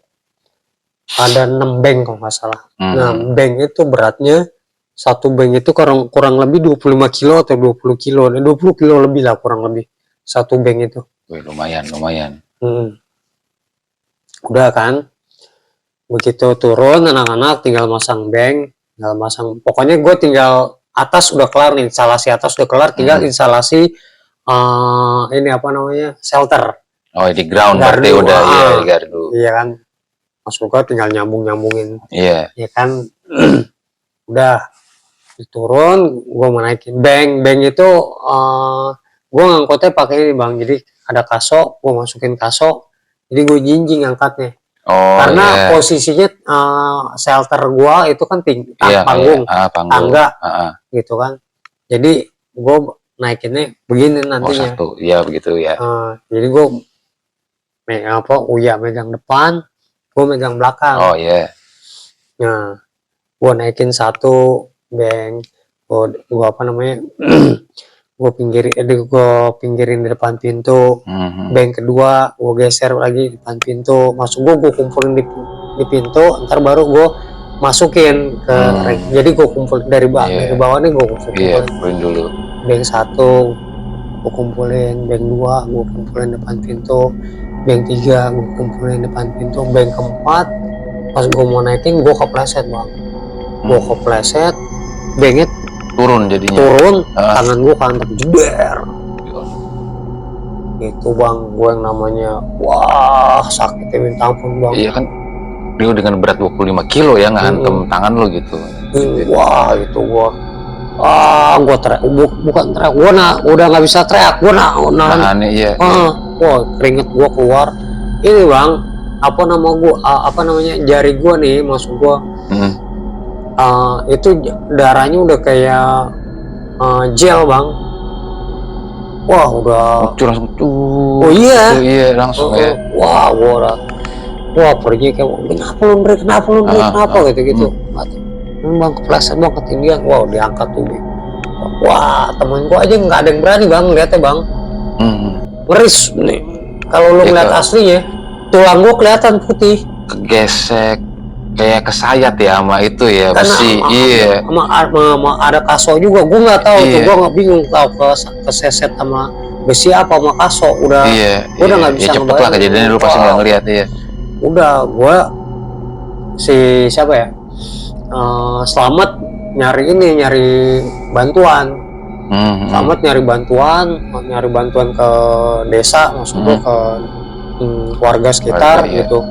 Ada 6 bank kalau nggak salah. Nah, bank itu beratnya, satu bank itu kurang lebih 25 kilo atau 20 kilo. 20 kilo lebih lah kurang lebih. Satu bank itu. Lumayan. Udah kan. Begitu turun anak-anak tinggal masang bank. Pokoknya gue tinggal atas udah kelar nih. Instalasi atas udah kelar. Tinggal instalasi shelter. Di ground berarti udah di gardu. Iya kan. Masuk gue tinggal nyambungin. Iya kan. Udah turun, gue mau naikin bank itu gue ngangkutnya pakai ini bang, jadi ada kaso, gue masukin kaso, jadi gue jinjing angkatnya. Karena posisinya shelter gue itu kan panggung, tangga gitu kan, jadi gue naikinnya begini nantinya. Begitu ya. Jadi gue Uya megang depan, gue megang belakang. Nah, gue naikin satu bank, gue pinggirin di depan pintu. Bank kedua gue geser lagi di depan pintu, gue kumpulin di pintu, ntar baru gue masukin ke jadi gue kumpulin dari bawah nih, gue kumpulin dulu. Bank satu gue kumpulin, bank dua gue kumpulin depan pintu, bank tiga gue kumpulin depan pintu, bank keempat pas gue mau naikin gue kepleset bang. Banknya turun jadinya. Tangan gue kantep jeder. Itu bang, gue yang namanya sakitnya minta ampun bang. Iya kan, dia dengan berat 25 kilo ya ngantem tangan lo gitu. Itu gue gue teriak, bukan teriak, gue udah nggak bisa teriak, gue nahan. Keringet gue keluar. Ini bang, jari gue nih, maksud gue itu darahnya udah kayak gel bang. Udah langsung langsung pergi kayak kenapa lu gitu bang, kepleset bang, ketinggian. Diangkat tuh. Temen gua aja nggak ada yang berani bang lihatnya bang. ngeris nih. Kalau lu Gitu. ngeliat aslinya, tulang gua kelihatan putih. Kegesek kayak kesayat ya sama itu ya Karena besi. Iya. sama ada kaso juga. Gua nggak tahu tuh, Iya. gua nggak bingung tahu keseset sama besi apa sama kaso. Udah, Iya, gua udah nggak bisa ya cepet lah kejadiannya, lu pasti nggak ngeliat ya. Udah, gua si siapa ya? Selamat nyari bantuan. Selamat nyari bantuan ke desa, maksud gua ke warga sekitar gitu.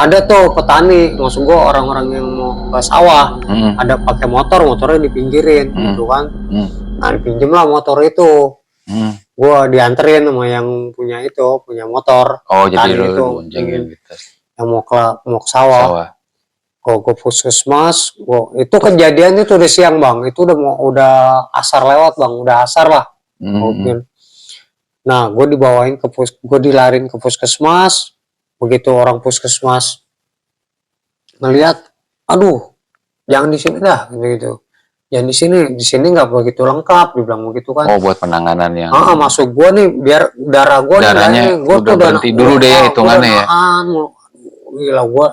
Ada tuh petani, maksud gua orang-orang yang mau ke sawah, ada pakai motornya dipinggirin gitu kan. Nah, dipinjem lah motor itu. Gua dianterin sama yang punya motor. Oh, jadi lu itu boncengin gitu. yang mau ke sawah. Gua puskesmas, itu kejadian itu udah siang bang, itu udah asar lewat bang, udah asar lah. Nah, gue dilarin ke puskesmas. Begitu orang puskesmas ngelihat, aduh, jangan di sini dah, gitu. Jangan di sini nggak begitu lengkap, dibilang begitu kan. Oh, buat penanganan yang. Masuk gue nih, biar darahnya udah berhenti dulu deh ya hitungannya ya. Gila gue.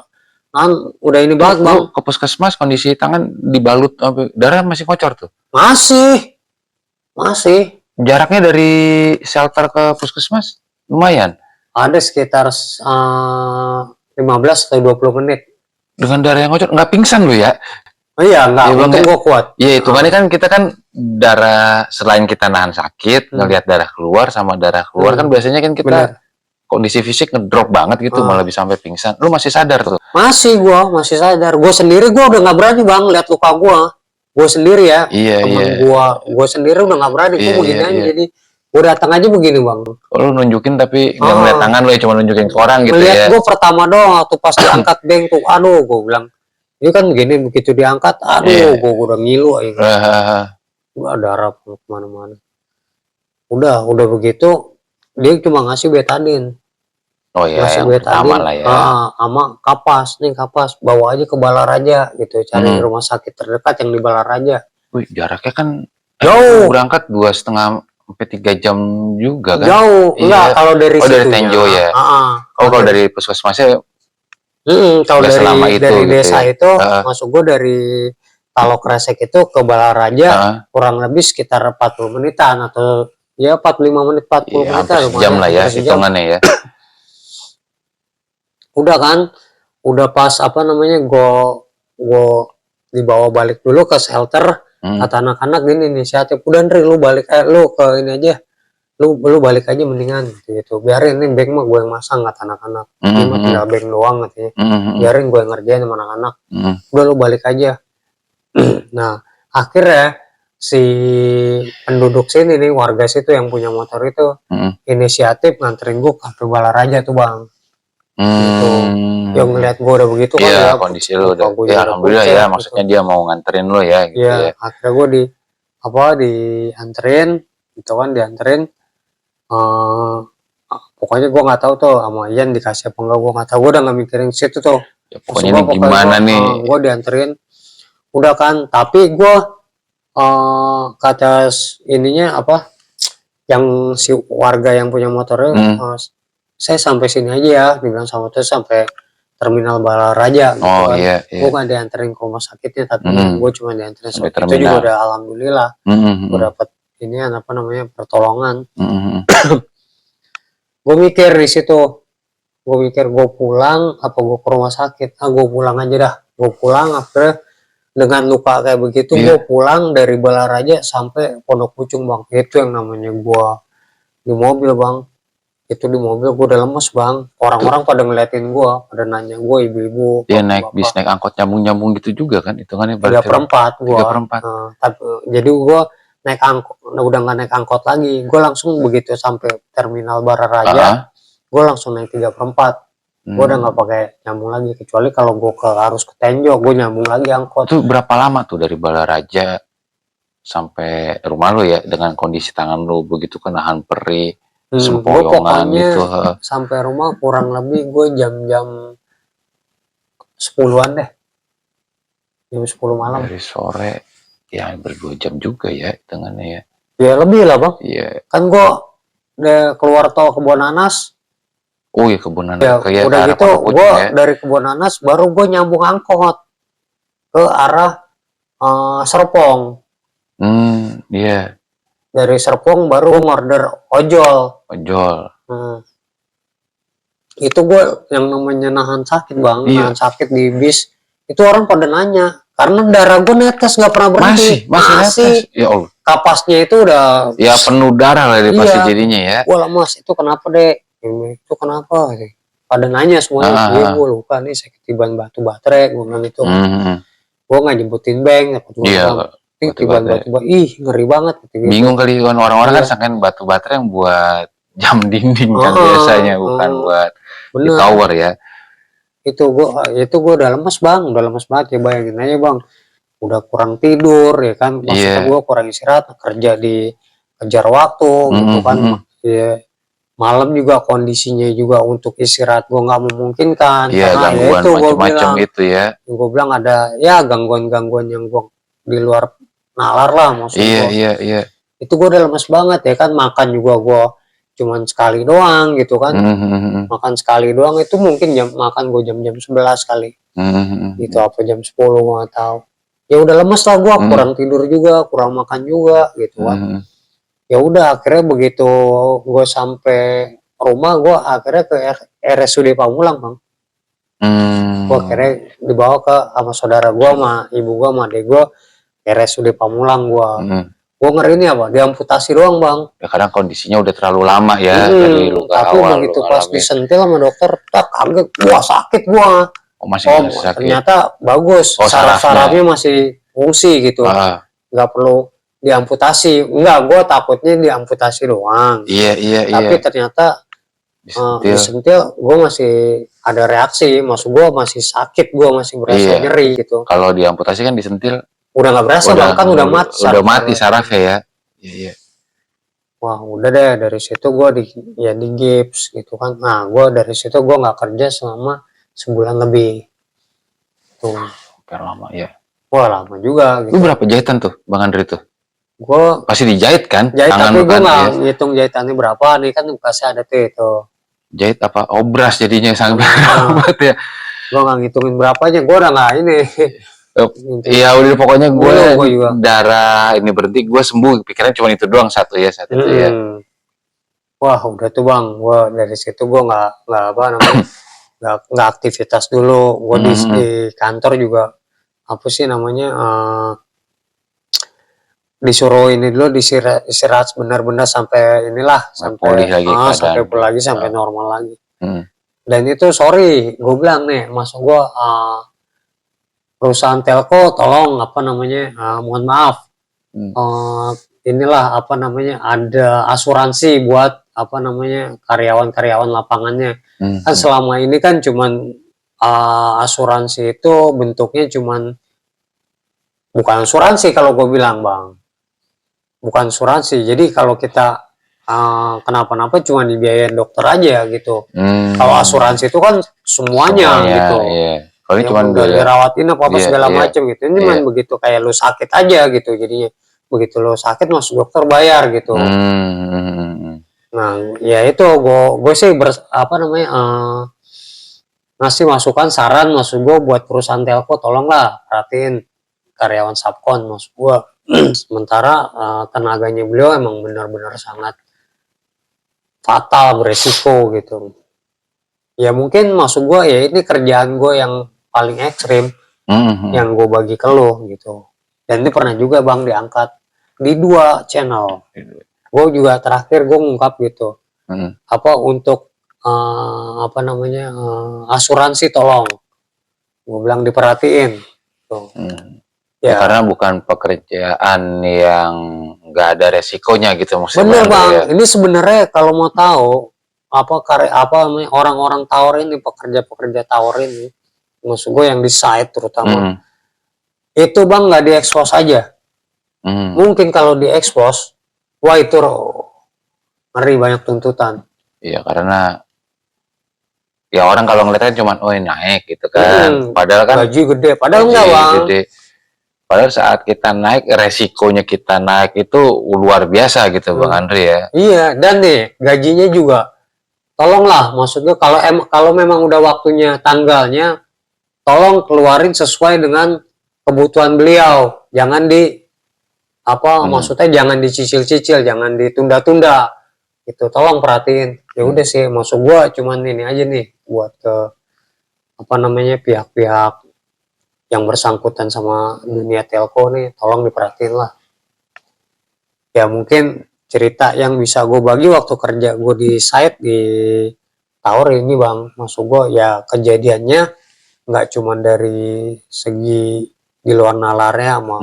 Udah ini banget bang. Ke puskesmas kondisi tangan dibalut darah masih kocor tuh? Masih. Jaraknya dari shelter ke puskesmas lumayan? Ada sekitar 15 atau 20 menit. Dengan darah yang kocor, nggak pingsan lu ya? Oh iya, nggak, untung gue kuat. Iya, hitungannya kan kita kan darah, selain kita nahan sakit, ngelihat darah keluar sama darah keluar kan biasanya kan kita kondisi fisik ngedrop banget gitu, malah bisa sampai pingsan. Lu masih sadar tuh? Masih sadar. Gue sendiri gue udah nggak berani bang lihat luka gue sendiri ya. Temen gue sendiri udah nggak berani. Gue begini aja jadi gue datang aja begini bang. Lu nunjukin tapi nggak ngeliat tangan lu ya, cuma nunjukin ke orang gitu ya. ya. Gue pertama doang waktu pas diangkat bank tuh, aduh gue bilang ini kan begini, begitu diangkat, aduh gue udah ngilu aja. Udah darah kemana-mana. Udah begitu dia cuma ngasih betadine. Oh iya, yang pertama lah ya. Sama kapas, bawa aja ke Balaraja gitu, cari rumah sakit terdekat yang di Balaraja. Wih, jaraknya kan jauh. Berangkat 2,5-3 jam juga kan? Jauh, enggak kalau dari dari Tenjo ya. Kalau dari puskesmasnya kalau dari gitu desa ya? itu, masuk gue dari Talok Kresek itu ke Balaraja kurang lebih sekitar 40 menitan atau ya 45 menit 40 menit lah, sejam lah ya hitungannya ya. Udah kan, udah pas gue dibawa balik dulu ke shelter. Kata anak-anak gini inisiatif, udah Ndri lu balik lu ke ini aja, lu balik aja mendingan gitu, biarin ini bank mah gue yang masang, kata anak-anak. Ini mah tinggal bank doang katanya, biarin gue yang ngerjain sama anak-anak. Udah lu balik aja. Nah akhirnya si penduduk sini nih, warga situ yang punya motor itu inisiatif nganterin gue ke Balaraja tuh bang. Gitu. Yang ngeliat gue udah begitu kan ya, kondisi lu udah ya alhamdulillah ya, maksudnya dia mau nganterin lu ya gitu ya. Akhirnya gue dianterin gitu kan, pokoknya gue nggak tahu tuh sama Ian dikasih apa enggak, gue nggak tahu, gue udah nggak mikirin situ tuh ya, pokoknya ini gimana nih. Gue dianterin udah kan, tapi gue kata ininya yang si warga yang punya motornya, saya sampai sini aja ya, dibilang sama tuh sampai terminal Balaraja gitu kan. Gue gak dianterin ke rumah sakitnya, tapi gue cuma dianterin sampai itu juga udah alhamdulillah. Gue dapet ini pertolongan. Gue mikir di situ, gue pulang apa gue ke rumah sakit? Gue pulang aja dah. Gue pulang, akhirnya dengan luka kayak begitu, gue pulang dari Balaraja sampai Pondok Pucung bang. Itu yang namanya gue di mobil bang. Itu di mobil gue udah lemes bang, orang-orang pada ngeliatin gue, pada nanya gue, ibu-ibu. Iya naik bis, naik angkot nyambung gitu juga kan, itu kan 3/4 gue. Jadi gue naik angkot, udah nggak naik angkot lagi, gue langsung begitu sampai terminal Balaraja, gue langsung naik 3/4. Gue udah nggak pakai nyambung lagi, kecuali kalau gue harus ke Tenjo, gue nyambung lagi angkot. Itu berapa lama tuh dari Balaraja sampai rumah lo ya, dengan kondisi tangan lo begitu kan nahan perih? Sempoyongan gitu. Sampai rumah kurang lebih gue jam 10-an deh, jam 10 malam. Dari sore ya hampir 2 jam juga ya hitungannya ya. Ya lebih lah bang. Iya. Kan gue keluar tol Kebon Nanas. Oh ya, Kebon Nanas. Ya, Kayak udah arah gitu Pondok Pucung gue ya. dari Kebon Nanas baru gue nyambung angkot ke arah Serpong. Iya. Dari Serpong baru ngorder ojol. Itu gue yang namanya nahan sakit bang, Iya. nahan sakit di bis. Itu orang pada nanya, karena darah gue netes nggak pernah berhenti. Masih netes. Ya Allah. Kapasnya itu udah. Ya penuh darah lah dia pasti Iya. jadinya ya. Wah mas, itu kenapa dek? Itu kenapa? Pada nanya semuanya. Iya gue lupa nih sakit tiban batu baterai. Gue bilang itu. Gue nggak jemputin bank. Iya. Tiban batu baterai. Ih ngeri banget. Gitu. Bingung kali orang-orang kan sangkain batu baterai yang buat jam dinding kan biasanya, bukan buat di tower ya. Itu gue udah lemes bang, udah lemes banget ya, bayangin aja bang, udah kurang tidur ya kan, maksudnya gue kurang istirahat, kerja di kejar waktu gitu kan, ya malam juga kondisinya juga untuk istirahat gue nggak memungkinkan, karena gangguan itu macam-macam itu ya. Gue bilang ada ya gangguan-gangguan yang gue di luar nalar lah maksudnya. Iya. Itu gue udah lemes banget ya kan, makan juga gue cuman sekali doang gitu kan, makan sekali doang itu mungkin makan gue jam 11 kali, gitu apa jam 10 nggak tahu. Ya udah lemes lah gue, kurang tidur juga, kurang makan juga gitu kan. Ya udah akhirnya begitu gue sampai rumah, gue akhirnya ke RSUD Pamulang bang. Gue akhirnya dibawa ke sama saudara gue, sama ibu gue, sama adek gue, RSUD Pamulang gue. Gue ngeri nih apa, diamputasi doang bang. Ya kadang kondisinya udah terlalu lama ya dari luka tapi awal. Tapi begitu pas disentil sama dokter, tak kaget, wah sakit gua. Masih sakit. Ternyata bagus, saraf-sarafnya masih fungsi gitu, nggak perlu diamputasi. Enggak, gua takutnya diamputasi doang. Iya. Tapi ternyata disentil, gua masih ada reaksi, maksud gua masih sakit, gua masih berasa nyeri gitu. Kalau diamputasi kan disentil udah nggak berasa bang, kan udah mati sarafnya ya. Iya. Wah udah deh, dari situ gue di gips gitu kan. Nah gue dari situ gue nggak kerja selama sebulan lebih tuh. Lama ya. Wah lama juga gitu. Lu berapa jahitan tuh Bang Andri tuh? Gue pasti dijahit kan? Jahit, tapi gue nggak ngitung jahitannya berapa nih, kan bekasnya ada tuh itu. Jahit apa? Obras jadinya sampai rambut ya. Gue nggak ngitungin berapanya, gue udah nggak ini. Iya udah pokoknya gue darah ini berhenti, gue sembuh. Pikiran cuma itu doang, satu ya. Wah udah tuh bang, gue dari situ gue nggak apa namanya, nggak aktivitas dulu. Gue di kantor juga apa sih namanya, disuruh ini dulu, istirahat benar-benar sampai inilah, sampai pulih lagi, sampai normal lagi. Dan itu sorry, gue bilang nih, masuk gue perusahaan telco, tolong apa namanya, mohon maaf, inilah apa namanya, ada asuransi buat apa namanya karyawan lapangannya. Kan selama ini kan cuman asuransi itu bentuknya cuman bukan asuransi, kalau gue bilang bang, bukan asuransi. Jadi kalau kita kenapa-napa cuma dibiayain dokter aja gitu. Kalau asuransi itu kan semuanya gitu. Kalau cuma dirawatin apa segala macam gitu. Ini cuma begitu kayak lu sakit aja gitu. Jadinya begitu lu sakit masuk dokter bayar gitu. Nah ya itu gue sih apa namanya, ngasih masukan, saran maksud gue buat perusahaan telco, tolonglah perhatiin karyawan subkon maksud gue. Sementara tenaganya beliau emang benar-benar sangat fatal, beresiko gitu. Ya mungkin maksud gue ya ini kerjaan gue yang paling ekstrim, yang gue bagi ke lo gitu. Dan ini pernah juga bang diangkat di 2 channel. Gue juga terakhir gue ngungkap gitu, apa untuk apa namanya, asuransi tolong, gue bilang diperhatiin tuh. Ya karena bukan pekerjaan yang nggak ada resikonya gitu maksudnya. Bener bang, ini sebenarnya kalau mau tahu apa orang-orang tower ini, pekerja tower ini, maksud gue yang di site terutama, itu bang nggak diekspos aja. Mungkin kalau diekspos, wah itu ngeri, banyak tuntutan. Iya karena ya orang kalau ngeliatnya cuma oh naik gitu kan, padahal kan gaji gede, padahal enggak bang. Gede. Padahal saat kita naik, resikonya kita naik itu luar biasa gitu, Bang Andri ya. Iya, dan nih gajinya juga, tolonglah, maksudnya kalau memang udah waktunya tanggalnya, tolong keluarin sesuai dengan kebutuhan beliau. Jangan maksudnya jangan dicicil-cicil, jangan ditunda-tunda. Itu tolong perhatiin. Ya udah sih, maksud gua cuman ini aja nih buat ke pihak-pihak yang bersangkutan sama dunia telco nih, tolong diperhatiin lah. Ya mungkin cerita yang bisa gue bagi waktu kerja gue di site di tower ini Bang, maksud gue ya kejadiannya nggak cuma dari segi di luar nalarnya sama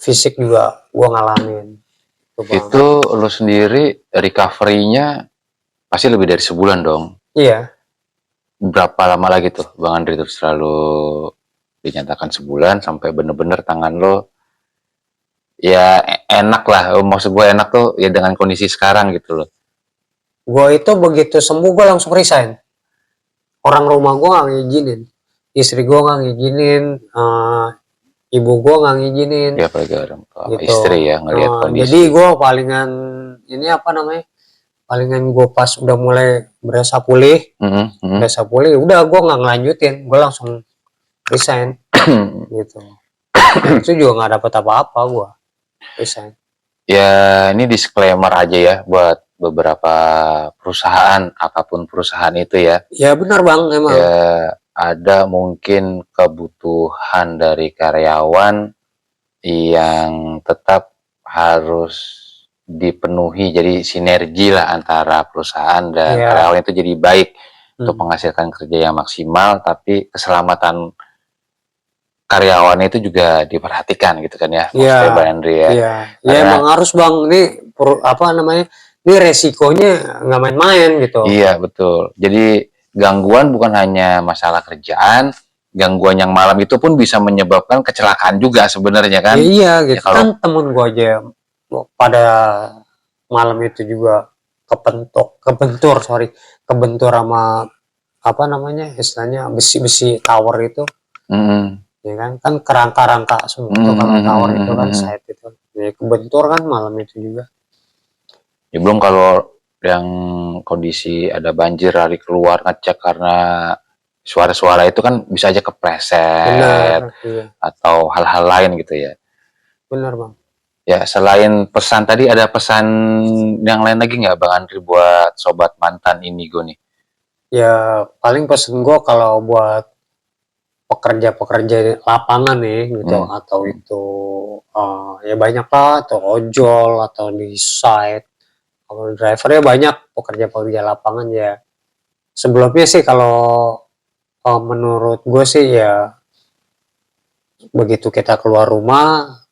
fisik juga gue ngalamin. Itu lo sendiri recovery-nya pasti lebih dari sebulan dong? Iya. Berapa lama lagi tuh Bang Andri terus selalu dinyatakan sebulan sampai bener-bener tangan lo ya enak lah, maksud gue enak tuh ya dengan kondisi sekarang gitu loh. Gue itu begitu sembuh gue langsung resign. Orang rumah gue gak ngizinin, istri gue gak ngizinin, ibu gue gak ngizinin. Ya apalagi orang tua gitu. Istri ya ngelihat kondisi. Jadi gue palingan palingan gue pas udah mulai berasa pulih, udah gue nggak ngelanjutin, gue langsung resign gitu. Itu juga nggak dapet apa-apa gue resign. Ya ini disclaimer aja ya buat beberapa perusahaan, apapun perusahaan itu ya. Ya benar Bang, emang. Ya ada mungkin kebutuhan dari karyawan yang tetap harus dipenuhi, jadi sinergi lah antara perusahaan dan karyawan itu jadi baik untuk menghasilkan kerja yang maksimal, tapi keselamatan karyawan itu juga diperhatikan gitu kan ya, maksudnya Bang Andri ya. Iya, ya emang harus Bang, ini ini resikonya nggak main-main gitu. Iya betul, jadi gangguan bukan hanya masalah kerjaan, gangguan yang malam itu pun bisa menyebabkan kecelakaan juga sebenarnya kan. Iya gitu, kan temen gue aja pada malam itu juga kebentur sama istilahnya besi-besi tower itu. Ya kan kerangka-rangka semua itu kalau tower itu kan site itu. Ya kebentur kan malam itu juga. Ya belum kalau yang kondisi ada banjir lari keluar ngecek karena suara-suara itu kan bisa aja kepleset. Iya. Atau hal-hal lain gitu ya. Benar Bang. Ya selain pesan tadi ada pesan yang lain lagi nggak Bang Andri buat sobat mantan Indigo nih? Ya paling pesan gue kalau buat pekerja-pekerja lapangan nih gitu, atau itu ya banyak lah, atau ojol atau di site, kalau drivernya banyak pekerja-pekerja lapangan ya. Sebelumnya sih kalau menurut gue sih ya begitu kita keluar rumah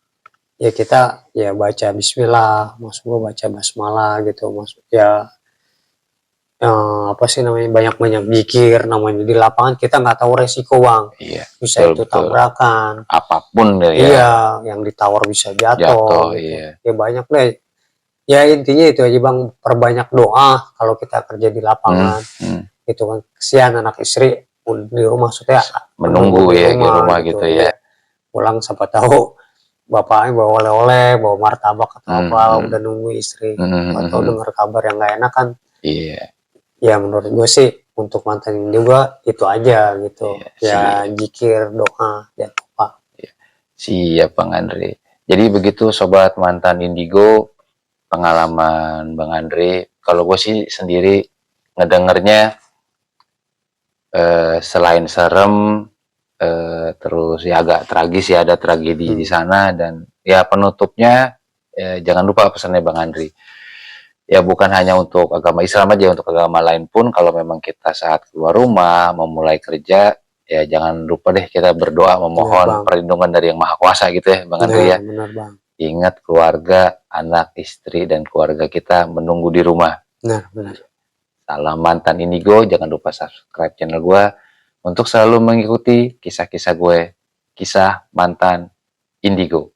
ya kita ya baca bismillah, maksud gue baca basmalah gitu, maksud ya banyak-banyak zikir, namanya di lapangan kita nggak tahu resiko Bang. Iya, bisa itu tabrakan apapun ya. Iya, yang di tower bisa jatuh gitu. Iya. Ya banyak deh. Ya intinya itu aja Bang, perbanyak doa kalau kita kerja di lapangan. Gitu kan, kesian anak istri di rumah, maksudnya menunggu ya di rumah gitu ya. Pulang siapa tahu bapaknya bawa oleh-oleh, bawa martabak atau apa, udah nunggu istri, atau dengar kabar yang nggak enak kan. Iya. Ya menurut gue sih untuk mantan juga itu aja gitu. Ya zikir, doa, dan apa. Siap Bang Andri. Jadi begitu sobat mantan Indigo, pengalaman Bang Andri. Kalau gue sih sendiri ngedengernya selain serem, terus ya agak tragis ya, ada tragedi di sana, dan ya penutupnya jangan lupa pesannya Bang Andri. Ya bukan hanya untuk agama Islam aja, untuk agama lain pun kalau memang kita saat keluar rumah memulai kerja ya jangan lupa deh kita berdoa memohon perlindungan dari Yang Maha Kuasa gitu ya Bang Andri ya. Benar, Bang. Ingat keluarga, anak, istri dan keluarga kita menunggu di rumah. Benar. Salam mantan Indigo, jangan lupa subscribe channel gue untuk selalu mengikuti kisah-kisah gue, kisah mantan Indigo.